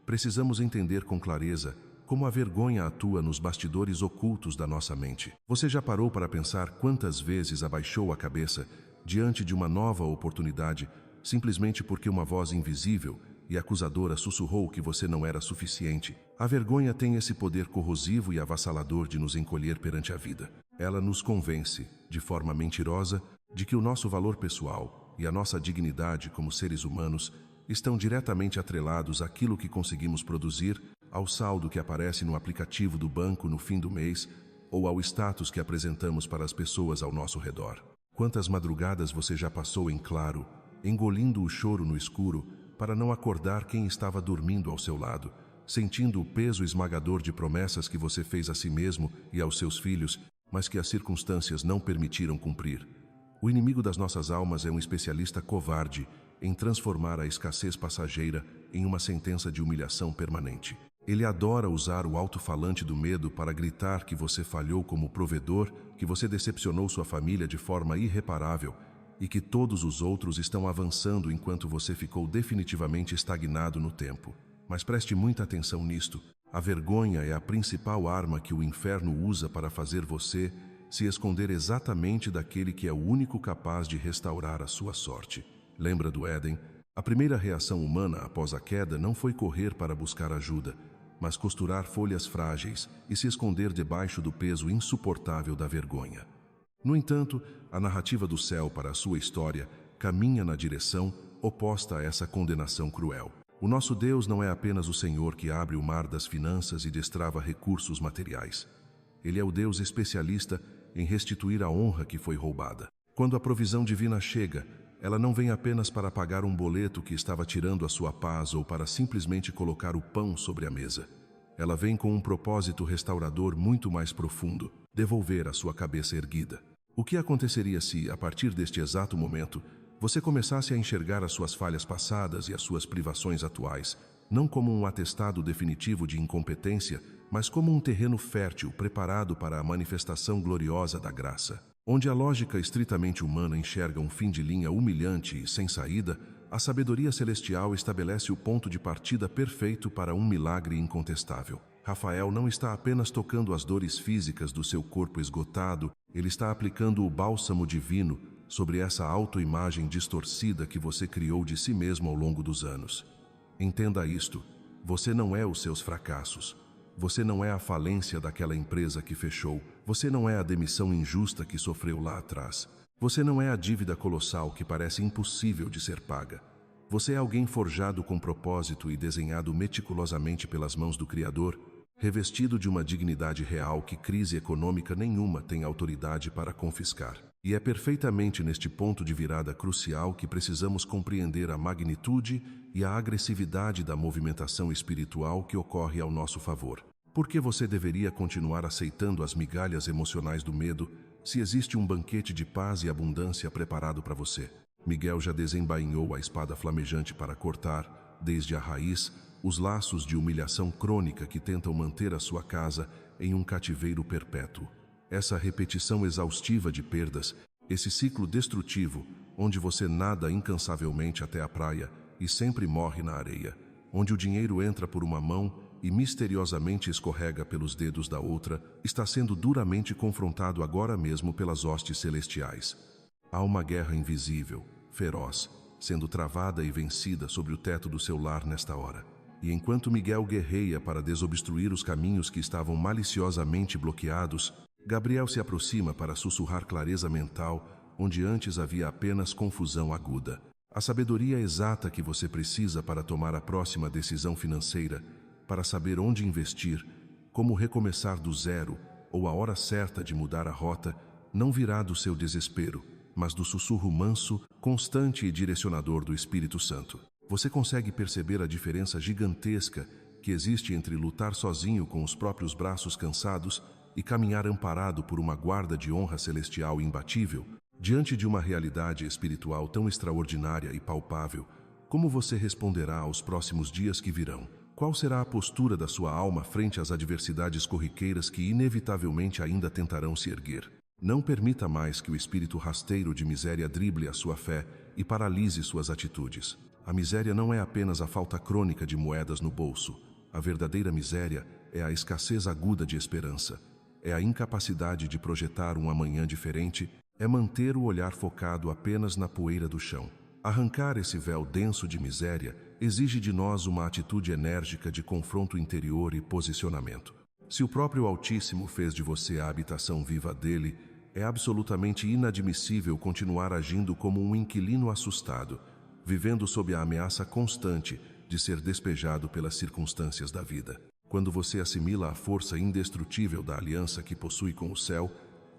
precisamos entender com clareza como a vergonha atua nos bastidores ocultos da nossa mente. Você já parou para pensar quantas vezes abaixou a cabeça diante de uma nova oportunidade, simplesmente porque uma voz invisível e acusadora sussurrou que você não era suficiente? A vergonha tem esse poder corrosivo e avassalador de nos encolher perante a vida. Ela nos convence, de forma mentirosa, de que o nosso valor pessoal e a nossa dignidade como seres humanos estão diretamente atrelados àquilo que conseguimos produzir, ao saldo que aparece no aplicativo do banco no fim do mês ou ao status que apresentamos para as pessoas ao nosso redor. Quantas madrugadas você já passou em claro, engolindo o choro no escuro para não acordar quem estava dormindo ao seu lado, sentindo o peso esmagador de promessas que você fez a si mesmo e aos seus filhos, mas que as circunstâncias não permitiram cumprir? O inimigo das nossas almas é um especialista covarde em transformar a escassez passageira em uma sentença de humilhação permanente. Ele adora usar o alto-falante do medo para gritar que você falhou como provedor, que você decepcionou sua família de forma irreparável e que todos os outros estão avançando enquanto você ficou definitivamente estagnado no tempo. Mas preste muita atenção nisto. A vergonha é a principal arma que o inferno usa para fazer você se esconder exatamente daquele que é o único capaz de restaurar a sua sorte. Lembra do Éden? A primeira reação humana após a queda não foi correr para buscar ajuda, mas costurar folhas frágeis e se esconder debaixo do peso insuportável da vergonha. No entanto, a narrativa do céu para a sua história caminha na direção oposta a essa condenação cruel. O nosso Deus não é apenas o Senhor que abre o mar das finanças e destrava recursos materiais. Ele é o Deus especialista em restituir a honra que foi roubada. Quando a provisão divina chega, ela não vem apenas para pagar um boleto que estava tirando a sua paz ou para simplesmente colocar o pão sobre a mesa. Ela vem com um propósito restaurador muito mais profundo: devolver a sua cabeça erguida. O que aconteceria se, a partir deste exato momento, você começasse a enxergar as suas falhas passadas e as suas privações atuais, não como um atestado definitivo de incompetência, mas como um terreno fértil preparado para a manifestação gloriosa da graça? Onde a lógica estritamente humana enxerga um fim de linha humilhante e sem saída, a sabedoria celestial estabelece o ponto de partida perfeito para um milagre incontestável. Rafael não está apenas tocando as dores físicas do seu corpo esgotado, ele está aplicando o bálsamo divino sobre essa autoimagem distorcida que você criou de si mesmo ao longo dos anos. Entenda isto: você não é os seus fracassos. Você não é a falência daquela empresa que fechou. Você não é a demissão injusta que sofreu lá atrás. Você não é a dívida colossal que parece impossível de ser paga. Você é alguém forjado com propósito e desenhado meticulosamente pelas mãos do Criador, revestido de uma dignidade real que crise econômica nenhuma tem autoridade para confiscar. E é perfeitamente neste ponto de virada crucial que precisamos compreender a magnitude e a agressividade da movimentação espiritual que ocorre ao nosso favor. Por que você deveria continuar aceitando as migalhas emocionais do medo se existe um banquete de paz e abundância preparado para você? Miguel já desembainhou a espada flamejante para cortar, desde a raiz, os laços de humilhação crônica que tentam manter a sua casa em um cativeiro perpétuo. Essa repetição exaustiva de perdas, esse ciclo destrutivo, onde você nada incansavelmente até a praia e sempre morre na areia, onde o dinheiro entra por uma mão e misteriosamente escorrega pelos dedos da outra, está sendo duramente confrontado agora mesmo pelas hostes celestiais. Há uma guerra invisível, feroz, sendo travada e vencida sobre o teto do seu lar nesta hora. E enquanto Miguel guerreia para desobstruir os caminhos que estavam maliciosamente bloqueados, Gabriel se aproxima para sussurrar clareza mental, onde antes havia apenas confusão aguda. A sabedoria exata que você precisa para tomar a próxima decisão financeira, para saber onde investir, como recomeçar do zero ou a hora certa de mudar a rota, não virá do seu desespero, mas do sussurro manso, constante e direcionador do Espírito Santo. Você consegue perceber a diferença gigantesca que existe entre lutar sozinho com os próprios braços cansados e caminhar amparado por uma guarda de honra celestial imbatível? Diante de uma realidade espiritual tão extraordinária e palpável, como você responderá aos próximos dias que virão? Qual será a postura da sua alma frente às adversidades corriqueiras que inevitavelmente ainda tentarão se erguer? Não permita mais que o espírito rasteiro de miséria drible a sua fé e paralise suas atitudes. A miséria não é apenas a falta crônica de moedas no bolso. A verdadeira miséria é a escassez aguda de esperança. É a incapacidade de projetar um amanhã diferente, é manter o olhar focado apenas na poeira do chão. Arrancar esse véu denso de miséria exige de nós uma atitude enérgica de confronto interior e posicionamento. Se o próprio Altíssimo fez de você a habitação viva dele, é absolutamente inadmissível continuar agindo como um inquilino assustado, vivendo sob a ameaça constante de ser despejado pelas circunstâncias da vida. Quando você assimila a força indestrutível da aliança que possui com o céu,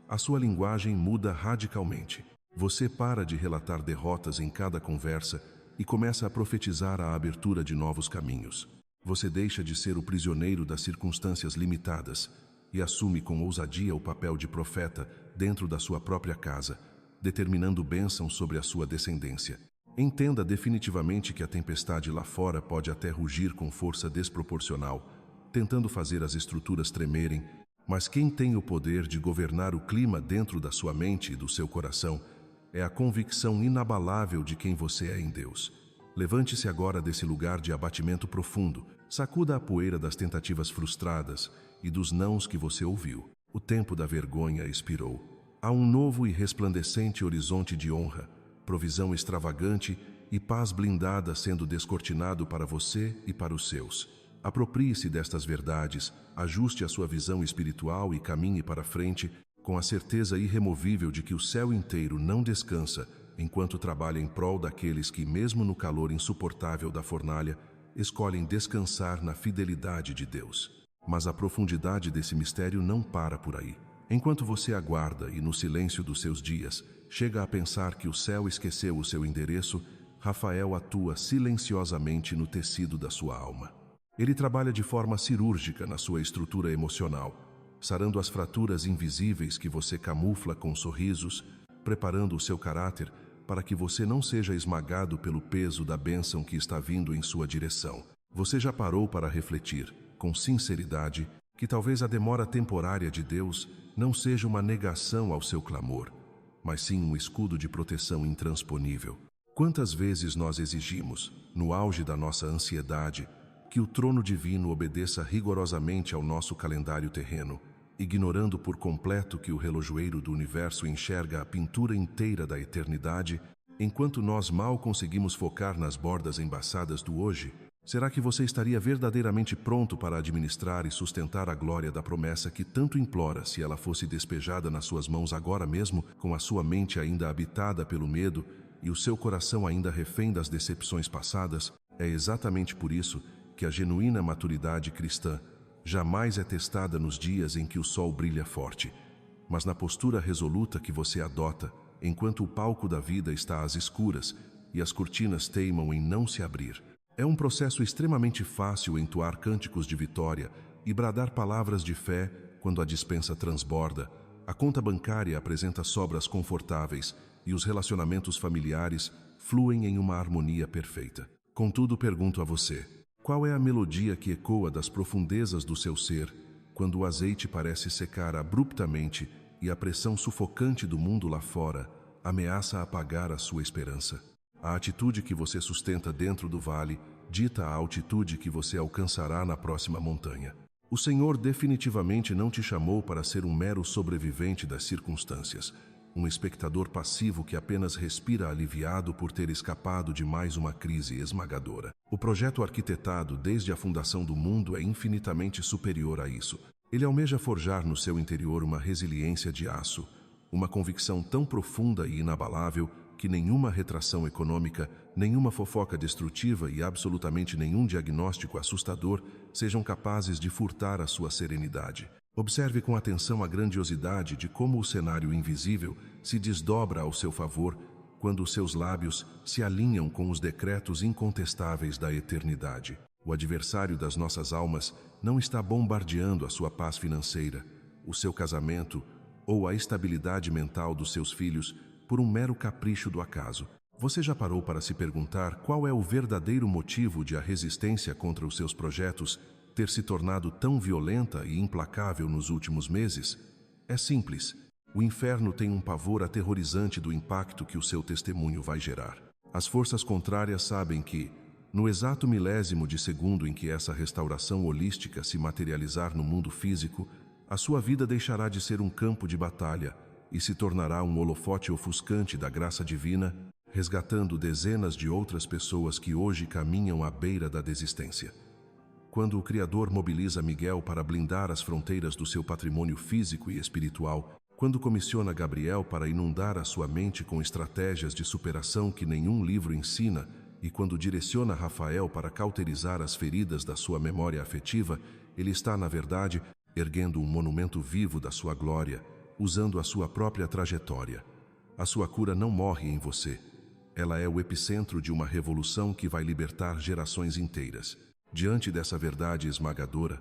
a sua linguagem muda radicalmente. Você para de relatar derrotas em cada conversa e começa a profetizar a abertura de novos caminhos. Você deixa de ser o prisioneiro das circunstâncias limitadas e assume com ousadia o papel de profeta dentro da sua própria casa, determinando bênção sobre a sua descendência. Entenda definitivamente que a tempestade lá fora pode até rugir com força desproporcional, tentando fazer as estruturas tremerem, mas quem tem o poder de governar o clima dentro da sua mente e do seu coração é a convicção inabalável de quem você é em Deus. Levante-se agora desse lugar de abatimento profundo, sacuda a poeira das tentativas frustradas e dos nãos que você ouviu. O tempo da vergonha expirou. Há um novo e resplandecente horizonte de honra, provisão extravagante e paz blindada sendo descortinado para você e para os seus. Aproprie-se destas verdades, ajuste a sua visão espiritual e caminhe para frente com a certeza irremovível de que o céu inteiro não descansa enquanto trabalha em prol daqueles que, mesmo no calor insuportável da fornalha, escolhem descansar na fidelidade de Deus. Mas a profundidade desse mistério não para por aí. Enquanto você aguarda e, no silêncio dos seus dias, chega a pensar que o céu esqueceu o seu endereço, Rafael atua silenciosamente no tecido da sua alma. Ele trabalha de forma cirúrgica na sua estrutura emocional, sarando as fraturas invisíveis que você camufla com sorrisos, preparando o seu caráter para que você não seja esmagado pelo peso da bênção que está vindo em sua direção. Você já parou para refletir, com sinceridade, que talvez a demora temporária de Deus não seja uma negação ao seu clamor, mas sim um escudo de proteção intransponível? Quantas vezes nós exigimos, no auge da nossa ansiedade, que o trono divino obedeça rigorosamente ao nosso calendário terreno, ignorando por completo que o relojoeiro do universo enxerga a pintura inteira da eternidade, enquanto nós mal conseguimos focar nas bordas embaçadas do hoje? Será que você estaria verdadeiramente pronto para administrar e sustentar a glória da promessa que tanto implora se ela fosse despejada nas suas mãos agora mesmo, com a sua mente ainda habitada pelo medo e o seu coração ainda refém das decepções passadas? É exatamente por isso que a genuína maturidade cristã jamais é testada nos dias em que o sol brilha forte, mas na postura resoluta que você adota enquanto o palco da vida está às escuras e as cortinas teimam em não se abrir. É um processo extremamente fácil entoar cânticos de vitória e bradar palavras de fé quando a despensa transborda, a conta bancária apresenta sobras confortáveis e os relacionamentos familiares fluem em uma harmonia perfeita. Contudo, pergunto a você: qual é a melodia que ecoa das profundezas do seu ser quando o azeite parece secar abruptamente e a pressão sufocante do mundo lá fora ameaça apagar a sua esperança? A atitude que você sustenta dentro do vale dita a altitude que você alcançará na próxima montanha. O Senhor definitivamente não te chamou para ser um mero sobrevivente das circunstâncias, um espectador passivo que apenas respira aliviado por ter escapado de mais uma crise esmagadora. O projeto arquitetado desde a fundação do mundo é infinitamente superior a isso. Ele almeja forjar no seu interior uma resiliência de aço, uma convicção tão profunda e inabalável que nenhuma retração econômica, nenhuma fofoca destrutiva e absolutamente nenhum diagnóstico assustador sejam capazes de furtar a sua serenidade. Observe com atenção a grandiosidade de como o cenário invisível se desdobra ao seu favor quando os seus lábios se alinham com os decretos incontestáveis da eternidade. O adversário das nossas almas não está bombardeando a sua paz financeira, o seu casamento ou a estabilidade mental dos seus filhos por um mero capricho do acaso. Você já parou para se perguntar qual é o verdadeiro motivo de a resistência contra os seus projetos ter se tornado tão violenta e implacável nos últimos meses? É simples. O inferno tem um pavor aterrorizante do impacto que o seu testemunho vai gerar. As forças contrárias sabem que, no exato milésimo de segundo em que essa restauração holística se materializar no mundo físico, a sua vida deixará de ser um campo de batalha e se tornará um holofote ofuscante da graça divina, resgatando dezenas de outras pessoas que hoje caminham à beira da desistência. Quando o Criador mobiliza Miguel para blindar as fronteiras do seu patrimônio físico e espiritual, quando comissiona Gabriel para inundar a sua mente com estratégias de superação que nenhum livro ensina, e quando direciona Rafael para cauterizar as feridas da sua memória afetiva, ele está, na verdade, erguendo um monumento vivo da sua glória, usando a sua própria trajetória. A sua cura não morre em você. Ela é o epicentro de uma revolução que vai libertar gerações inteiras. Diante dessa verdade esmagadora,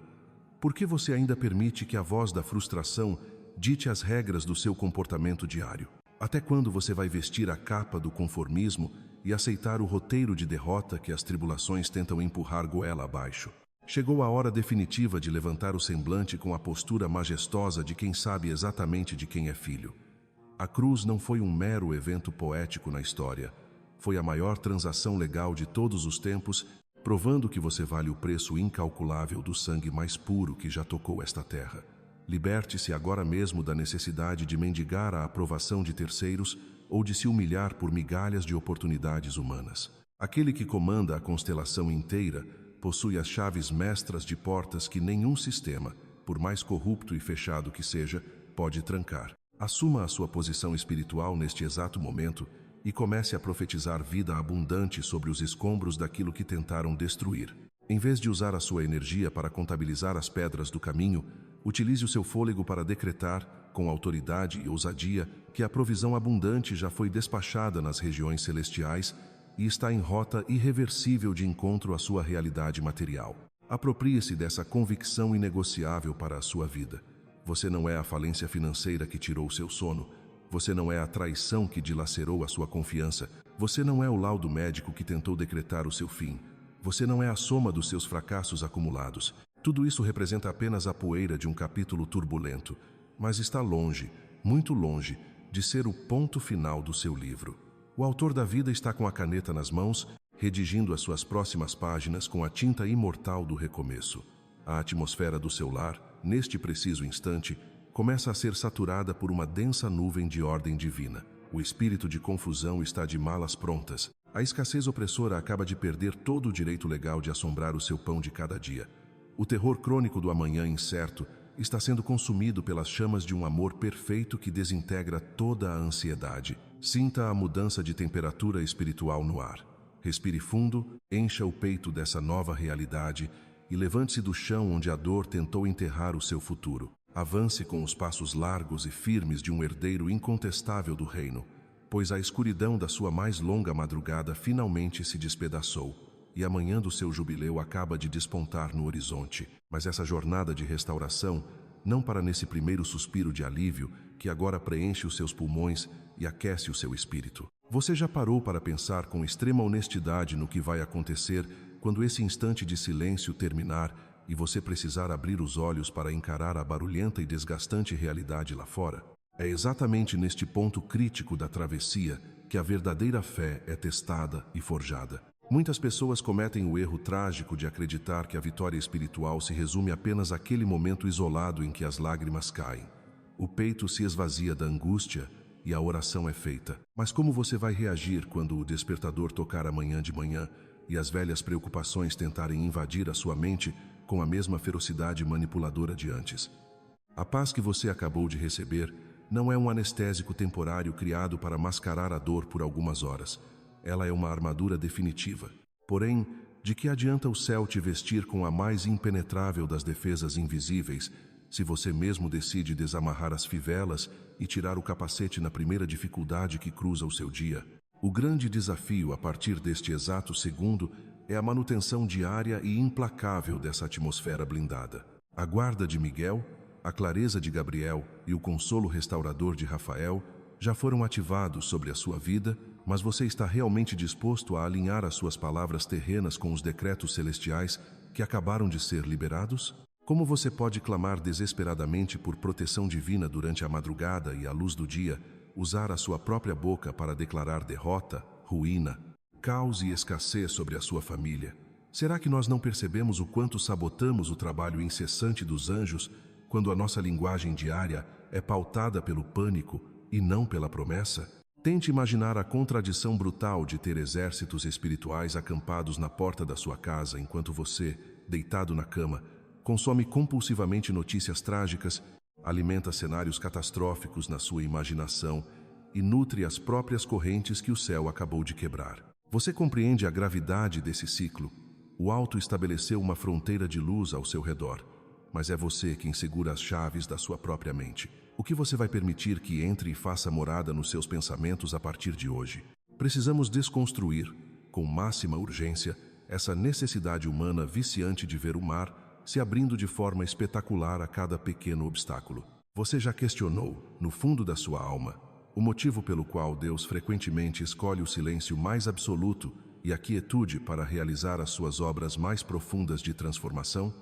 por que você ainda permite que a voz da frustração dite as regras do seu comportamento diário? Até quando você vai vestir a capa do conformismo e aceitar o roteiro de derrota que as tribulações tentam empurrar goela abaixo? Chegou a hora definitiva de levantar o semblante com a postura majestosa de quem sabe exatamente de quem é filho. A cruz não foi um mero evento poético na história. Foi a maior transação legal de todos os tempos, provando que você vale o preço incalculável do sangue mais puro que já tocou esta terra. Liberte-se agora mesmo da necessidade de mendigar a aprovação de terceiros ou de se humilhar por migalhas de oportunidades humanas. Aquele que comanda a constelação inteira possui as chaves mestras de portas que nenhum sistema, por mais corrupto e fechado que seja, pode trancar. Assuma a sua posição espiritual neste exato momento e comece a profetizar vida abundante sobre os escombros daquilo que tentaram destruir. Em vez de usar a sua energia para contabilizar as pedras do caminho, utilize o seu fôlego para decretar, com autoridade e ousadia, que a provisão abundante já foi despachada nas regiões celestiais e está em rota irreversível de encontro à sua realidade material. Aproprie-se dessa convicção inegociável para a sua vida. Você não é a falência financeira que tirou seu sono. Você não é a traição que dilacerou a sua confiança. Você não é o laudo médico que tentou decretar o seu fim. Você não é a soma dos seus fracassos acumulados. Tudo isso representa apenas a poeira de um capítulo turbulento, mas está longe, muito longe, de ser o ponto final do seu livro. O autor da vida está com a caneta nas mãos redigindo as suas próximas páginas com a tinta imortal do recomeço. A atmosfera do seu lar, neste preciso instante, começa a ser saturada por uma densa nuvem de ordem divina. O espírito de confusão está de malas prontas. A escassez opressora acaba de perder todo o direito legal de assombrar o seu pão de cada dia. O terror crônico do amanhã incerto está sendo consumido pelas chamas de um amor perfeito que desintegra toda a ansiedade. Sinta a mudança de temperatura espiritual no ar. Respire fundo, encha o peito dessa nova realidade e levante-se do chão onde a dor tentou enterrar o seu futuro. Avance com os passos largos e firmes de um herdeiro incontestável do reino, pois a escuridão da sua mais longa madrugada finalmente se despedaçou e a manhã do seu jubileu acaba de despontar no horizonte. Mas essa jornada de restauração não para nesse primeiro suspiro de alívio que agora preenche os seus pulmões e aquece o seu espírito. Você já parou para pensar com extrema honestidade no que vai acontecer quando esse instante de silêncio terminar e você precisar abrir os olhos para encarar a barulhenta e desgastante realidade lá fora? É exatamente neste ponto crítico da travessia que a verdadeira fé é testada e forjada. Muitas pessoas cometem o erro trágico de acreditar que a vitória espiritual se resume apenas àquele momento isolado em que as lágrimas caem. O peito se esvazia da angústia e a oração é feita. Mas como você vai reagir quando o despertador tocar amanhã de manhã e as velhas preocupações tentarem invadir a sua mente com a mesma ferocidade manipuladora de antes? A paz que você acabou de receber não é um anestésico temporário criado para mascarar a dor por algumas horas. Ela é uma armadura definitiva. Porém, de que adianta o céu te vestir com a mais impenetrável das defesas invisíveis, se você mesmo decide desamarrar as fivelas e tirar o capacete na primeira dificuldade que cruza o seu dia? O grande desafio a partir deste exato segundo é a manutenção diária e implacável dessa atmosfera blindada. A guarda de Miguel, a clareza de Gabriel e o consolo restaurador de Rafael já foram ativados sobre a sua vida, mas você está realmente disposto a alinhar as suas palavras terrenas com os decretos celestiais que acabaram de ser liberados? Como você pode clamar desesperadamente por proteção divina durante a madrugada e à luz do dia, usar a sua própria boca para declarar derrota, ruína, caos e escassez sobre a sua família? Será que nós não percebemos o quanto sabotamos o trabalho incessante dos anjos quando a nossa linguagem diária é pautada pelo pânico e não pela promessa? Tente imaginar a contradição brutal de ter exércitos espirituais acampados na porta da sua casa enquanto você, deitado na cama, consome compulsivamente notícias trágicas, alimenta cenários catastróficos na sua imaginação e nutre as próprias correntes que o céu acabou de quebrar. Você compreende a gravidade desse ciclo? O alto estabeleceu uma fronteira de luz ao seu redor, mas é você quem segura as chaves da sua própria mente. O que você vai permitir que entre e faça morada nos seus pensamentos a partir de hoje? Precisamos desconstruir, com máxima urgência, essa necessidade humana viciante de ver o mar se abrindo de forma espetacular a cada pequeno obstáculo. Você já questionou, no fundo da sua alma, o motivo pelo qual Deus frequentemente escolhe o silêncio mais absoluto e a quietude para realizar as suas obras mais profundas de transformação?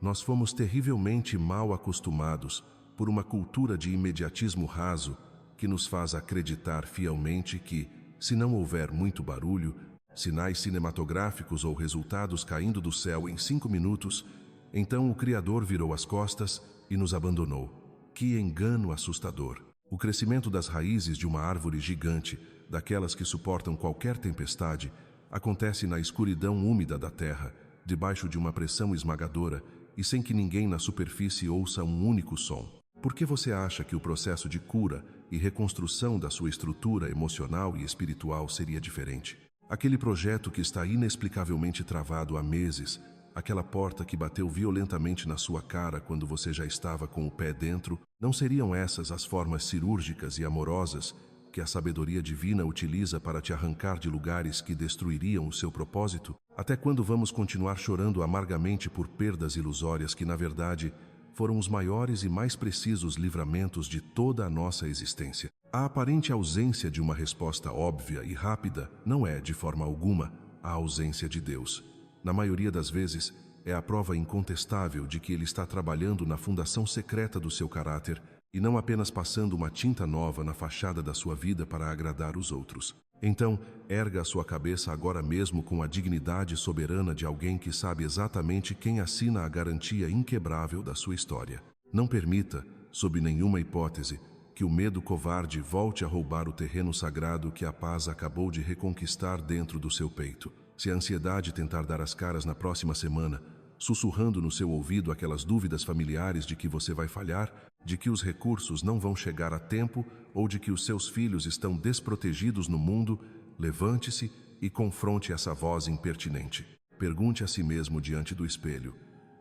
Nós fomos terrivelmente mal acostumados por uma cultura de imediatismo raso que nos faz acreditar fielmente que, se não houver muito barulho, sinais cinematográficos ou resultados caindo do céu em 5 minutos, então o Criador virou as costas e nos abandonou. Que engano assustador! O crescimento das raízes de uma árvore gigante, daquelas que suportam qualquer tempestade, acontece na escuridão úmida da terra, debaixo de uma pressão esmagadora e sem que ninguém na superfície ouça um único som. Por que você acha que o processo de cura e reconstrução da sua estrutura emocional e espiritual seria diferente? Aquele projeto que está inexplicavelmente travado há meses, aquela porta que bateu violentamente na sua cara quando você já estava com o pé dentro, não seriam essas as formas cirúrgicas e amorosas que a sabedoria divina utiliza para te arrancar de lugares que destruiriam o seu propósito? Até quando vamos continuar chorando amargamente por perdas ilusórias que, na verdade, foram os maiores e mais precisos livramentos de toda a nossa existência? A aparente ausência de uma resposta óbvia e rápida não é, de forma alguma, a ausência de Deus. Na maioria das vezes, é a prova incontestável de que Ele está trabalhando na fundação secreta do seu caráter e não apenas passando uma tinta nova na fachada da sua vida para agradar os outros. Então, erga a sua cabeça agora mesmo com a dignidade soberana de alguém que sabe exatamente quem assina a garantia inquebrável da sua história. Não permita, sob nenhuma hipótese, que o medo covarde volte a roubar o terreno sagrado que a paz acabou de reconquistar dentro do seu peito. Se a ansiedade tentar dar as caras na próxima semana, sussurrando no seu ouvido aquelas dúvidas familiares de que você vai falhar, de que os recursos não vão chegar a tempo ou de que os seus filhos estão desprotegidos no mundo, levante-se e confronte essa voz impertinente. Pergunte a si mesmo diante do espelho: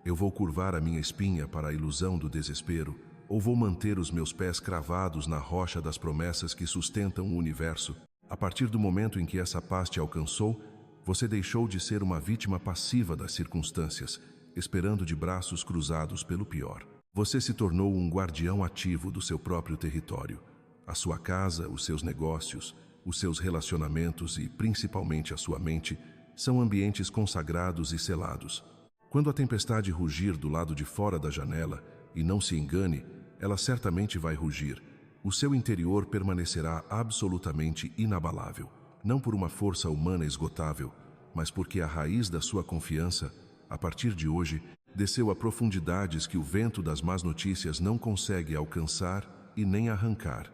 eu vou curvar a minha espinha para a ilusão do desespero, ou vou manter os meus pés cravados na rocha das promessas que sustentam o universo? A partir do momento em que essa paz te alcançou, você deixou de ser uma vítima passiva das circunstâncias, esperando de braços cruzados pelo pior. Você se tornou um guardião ativo do seu próprio território. A sua casa, os seus negócios, os seus relacionamentos e, principalmente, a sua mente são ambientes consagrados e selados. Quando a tempestade rugir do lado de fora da janela, e não se engane, ela certamente vai rugir, o seu interior permanecerá absolutamente inabalável. Não por uma força humana esgotável, mas porque a raiz da sua confiança, a partir de hoje, desceu a profundidades que o vento das más notícias não consegue alcançar e nem arrancar.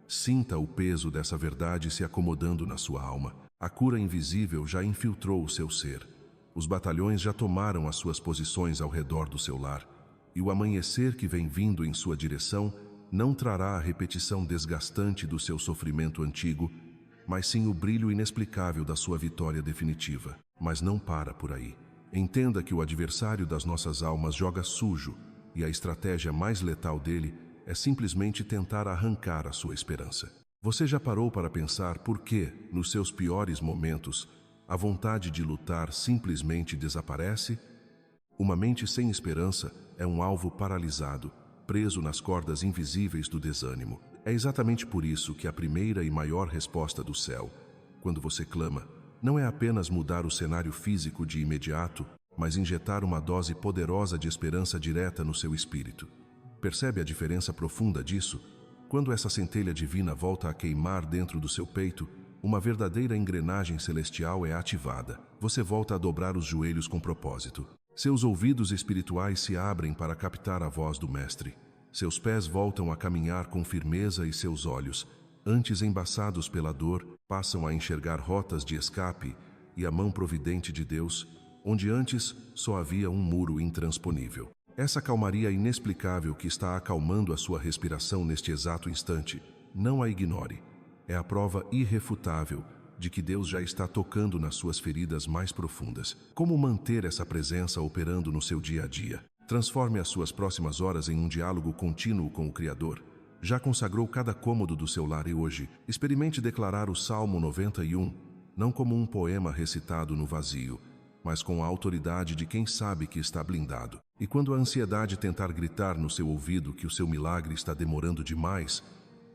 Sinta o peso dessa verdade se acomodando na sua alma. A cura invisível já infiltrou o seu ser. Os batalhões já tomaram as suas posições ao redor do seu lar, e o amanhecer que vem vindo em sua direção não trará a repetição desgastante do seu sofrimento antigo, mas sim o brilho inexplicável da sua vitória definitiva. Mas não para por aí. Entenda que o adversário das nossas almas joga sujo, e a estratégia mais letal dele é simplesmente tentar arrancar a sua esperança. Você já parou para pensar por que, nos seus piores momentos, a vontade de lutar simplesmente desaparece? Uma mente sem esperança é um alvo paralisado, preso nas cordas invisíveis do desânimo. É exatamente por isso que a primeira e maior resposta do céu, quando você clama, não é apenas mudar o cenário físico de imediato, mas injetar uma dose poderosa de esperança direta no seu espírito. Percebe a diferença profunda disso? Quando essa centelha divina volta a queimar dentro do seu peito, uma verdadeira engrenagem celestial é ativada. Você volta a dobrar os joelhos com propósito. Seus ouvidos espirituais se abrem para captar a voz do Mestre. Seus pés voltam a caminhar com firmeza e seus olhos, antes embaçados pela dor, passam a enxergar rotas de escape e a mão providente de Deus, onde antes só havia um muro intransponível. Essa calmaria inexplicável que está acalmando a sua respiração neste exato instante, não a ignore. É a prova irrefutável de que Deus já está tocando nas suas feridas mais profundas. Como manter essa presença operando no seu dia a dia? Transforme as suas próximas horas em um diálogo contínuo com o Criador. Já consagrou cada cômodo do seu lar e hoje, experimente declarar o Salmo 91, não como um poema recitado no vazio, mas com a autoridade de quem sabe que está blindado. E quando a ansiedade tentar gritar no seu ouvido que o seu milagre está demorando demais,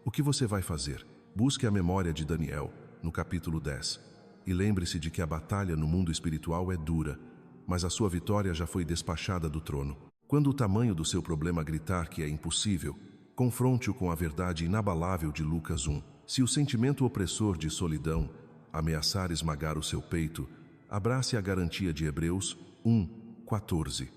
o que você vai fazer? Busque a memória de Daniel, no capítulo 10, e lembre-se de que a batalha no mundo espiritual é dura, mas a sua vitória já foi despachada do trono. Quando o tamanho do seu problema gritar que é impossível, confronte-o com a verdade inabalável de Lucas 1. Se o sentimento opressor de solidão ameaçar esmagar o seu peito, abrace a garantia de Hebreus 1:14.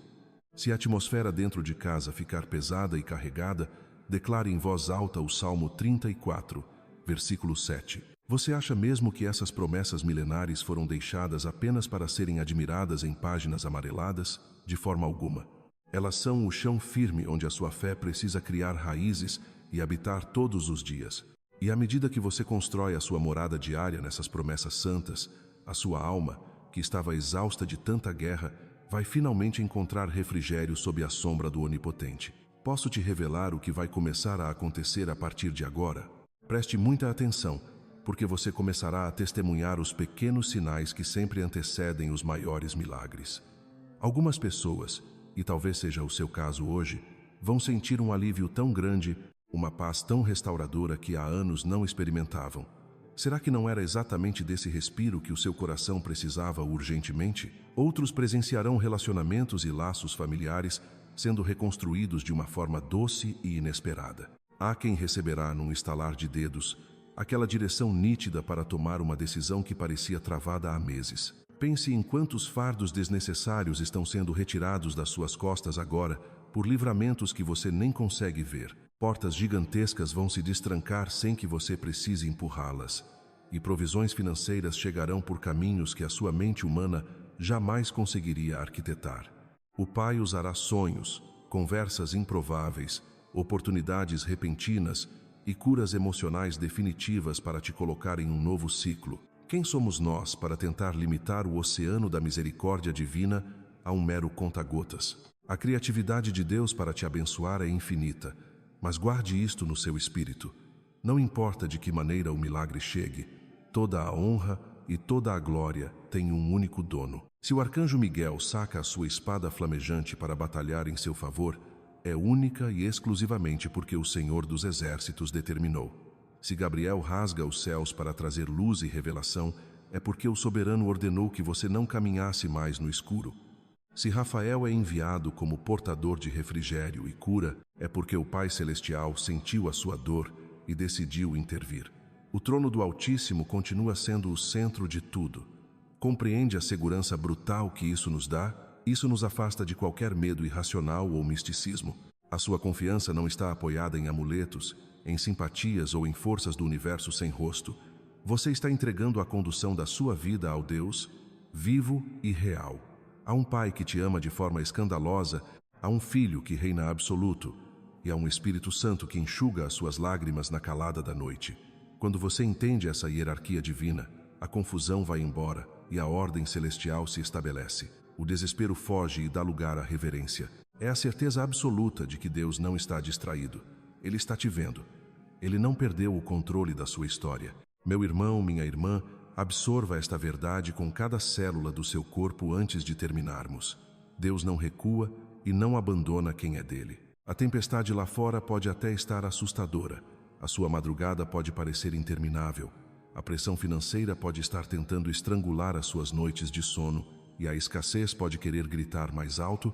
Se a atmosfera dentro de casa ficar pesada e carregada, declare em voz alta o Salmo 34, versículo 7. Você acha mesmo que essas promessas milenares foram deixadas apenas para serem admiradas em páginas amareladas? De forma alguma. Elas são o chão firme onde a sua fé precisa criar raízes e habitar todos os dias. E à medida que você constrói a sua morada diária nessas promessas santas, a sua alma, que estava exausta de tanta guerra, vai finalmente encontrar refrigério sob a sombra do Onipotente. Posso te revelar o que vai começar a acontecer a partir de agora? Preste muita atenção, porque você começará a testemunhar os pequenos sinais que sempre antecedem os maiores milagres. Algumas pessoas, e talvez seja o seu caso hoje, vão sentir um alívio tão grande, uma paz tão restauradora que há anos não experimentavam. Será que não era exatamente desse respiro que o seu coração precisava urgentemente? Outros presenciarão relacionamentos e laços familiares sendo reconstruídos de uma forma doce e inesperada. Há quem receberá num estalar de dedos aquela direção nítida para tomar uma decisão que parecia travada há meses. Pense em quantos fardos desnecessários estão sendo retirados das suas costas agora por livramentos que você nem consegue ver. Portas gigantescas vão se destrancar sem que você precise empurrá-las. E provisões financeiras chegarão por caminhos que a sua mente humana jamais conseguiria arquitetar. O Pai usará sonhos, conversas improváveis, oportunidades repentinas e curas emocionais definitivas para te colocar em um novo ciclo. Quem somos nós para tentar limitar o oceano da misericórdia divina a um mero conta-gotas? A criatividade de Deus para te abençoar é infinita, mas guarde isto no seu espírito. Não importa de que maneira o milagre chegue, toda a honra e toda a glória tem um único dono. Se o arcanjo Miguel saca a sua espada flamejante para batalhar em seu favor, é única e exclusivamente porque o Senhor dos Exércitos determinou. Se Gabriel rasga os céus para trazer luz e revelação, é porque o soberano ordenou que você não caminhasse mais no escuro. Se Rafael é enviado como portador de refrigério e cura, é porque o Pai Celestial sentiu a sua dor e decidiu intervir. O trono do Altíssimo continua sendo o centro de tudo. Compreende a segurança brutal que isso nos dá? Isso nos afasta de qualquer medo irracional ou misticismo. A sua confiança não está apoiada em amuletos, em simpatias ou em forças do universo sem rosto. Você está entregando a condução da sua vida ao Deus, vivo e real. Há um Pai que te ama de forma escandalosa, há um Filho que reina absoluto, e há um Espírito Santo que enxuga as suas lágrimas na calada da noite. Quando você entende essa hierarquia divina, a confusão vai embora e a ordem celestial se estabelece. O desespero foge e dá lugar à reverência. É a certeza absoluta de que Deus não está distraído. Ele está te vendo. Ele não perdeu o controle da sua história. Meu irmão, minha irmã, absorva esta verdade com cada célula do seu corpo antes de terminarmos. Deus não recua e não abandona quem é dele. A tempestade lá fora pode até estar assustadora. A sua madrugada pode parecer interminável. A pressão financeira pode estar tentando estrangular as suas noites de sono e a escassez pode querer gritar mais alto,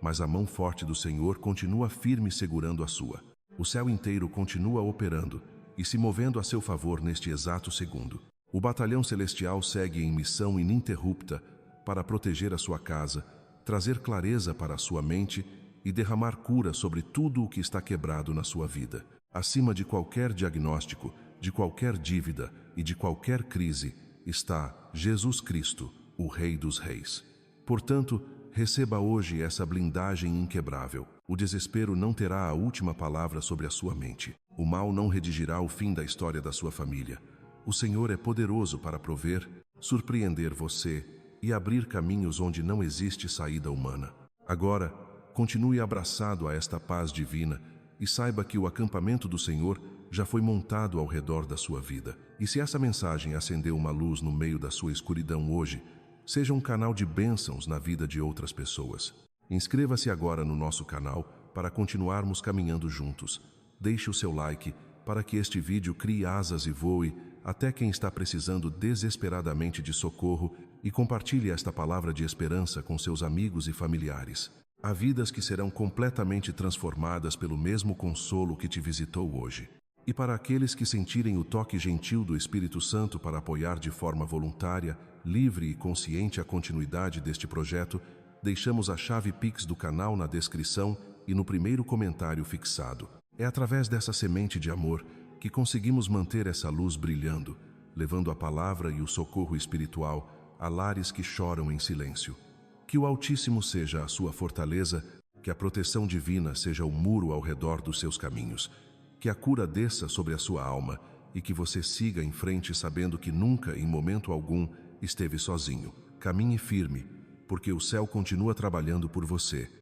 mas a mão forte do Senhor continua firme segurando a sua. O céu inteiro continua operando e se movendo a seu favor neste exato segundo. O batalhão celestial segue em missão ininterrupta para proteger a sua casa, trazer clareza para a sua mente e derramar cura sobre tudo o que está quebrado na sua vida. Acima de qualquer diagnóstico, de qualquer dívida e de qualquer crise, está Jesus Cristo, o Rei dos Reis. Portanto, receba hoje essa blindagem inquebrável. O desespero não terá a última palavra sobre a sua mente. O mal não redigirá o fim da história da sua família. O Senhor é poderoso para prover, surpreender você e abrir caminhos onde não existe saída humana. Agora, continue abraçado a esta paz divina e saiba que o acampamento do Senhor já foi montado ao redor da sua vida. E se essa mensagem acendeu uma luz no meio da sua escuridão hoje, seja um canal de bênçãos na vida de outras pessoas. Inscreva-se agora no nosso canal para continuarmos caminhando juntos. Deixe o seu like para que este vídeo crie asas e voe até quem está precisando desesperadamente de socorro e compartilhe esta palavra de esperança com seus amigos e familiares. Há vidas que serão completamente transformadas pelo mesmo consolo que te visitou hoje. E para aqueles que sentirem o toque gentil do Espírito Santo para apoiar de forma voluntária, livre e consciente a continuidade deste projeto, deixamos a chave Pix do canal na descrição e no primeiro comentário fixado. É através dessa semente de amor que conseguimos manter essa luz brilhando, levando a palavra e o socorro espiritual a lares que choram em silêncio. Que o Altíssimo seja a sua fortaleza, que a proteção divina seja o muro ao redor dos seus caminhos, que a cura desça sobre a sua alma e que você siga em frente sabendo que nunca, em momento algum, esteve sozinho. Caminhe firme, porque o céu continua trabalhando por você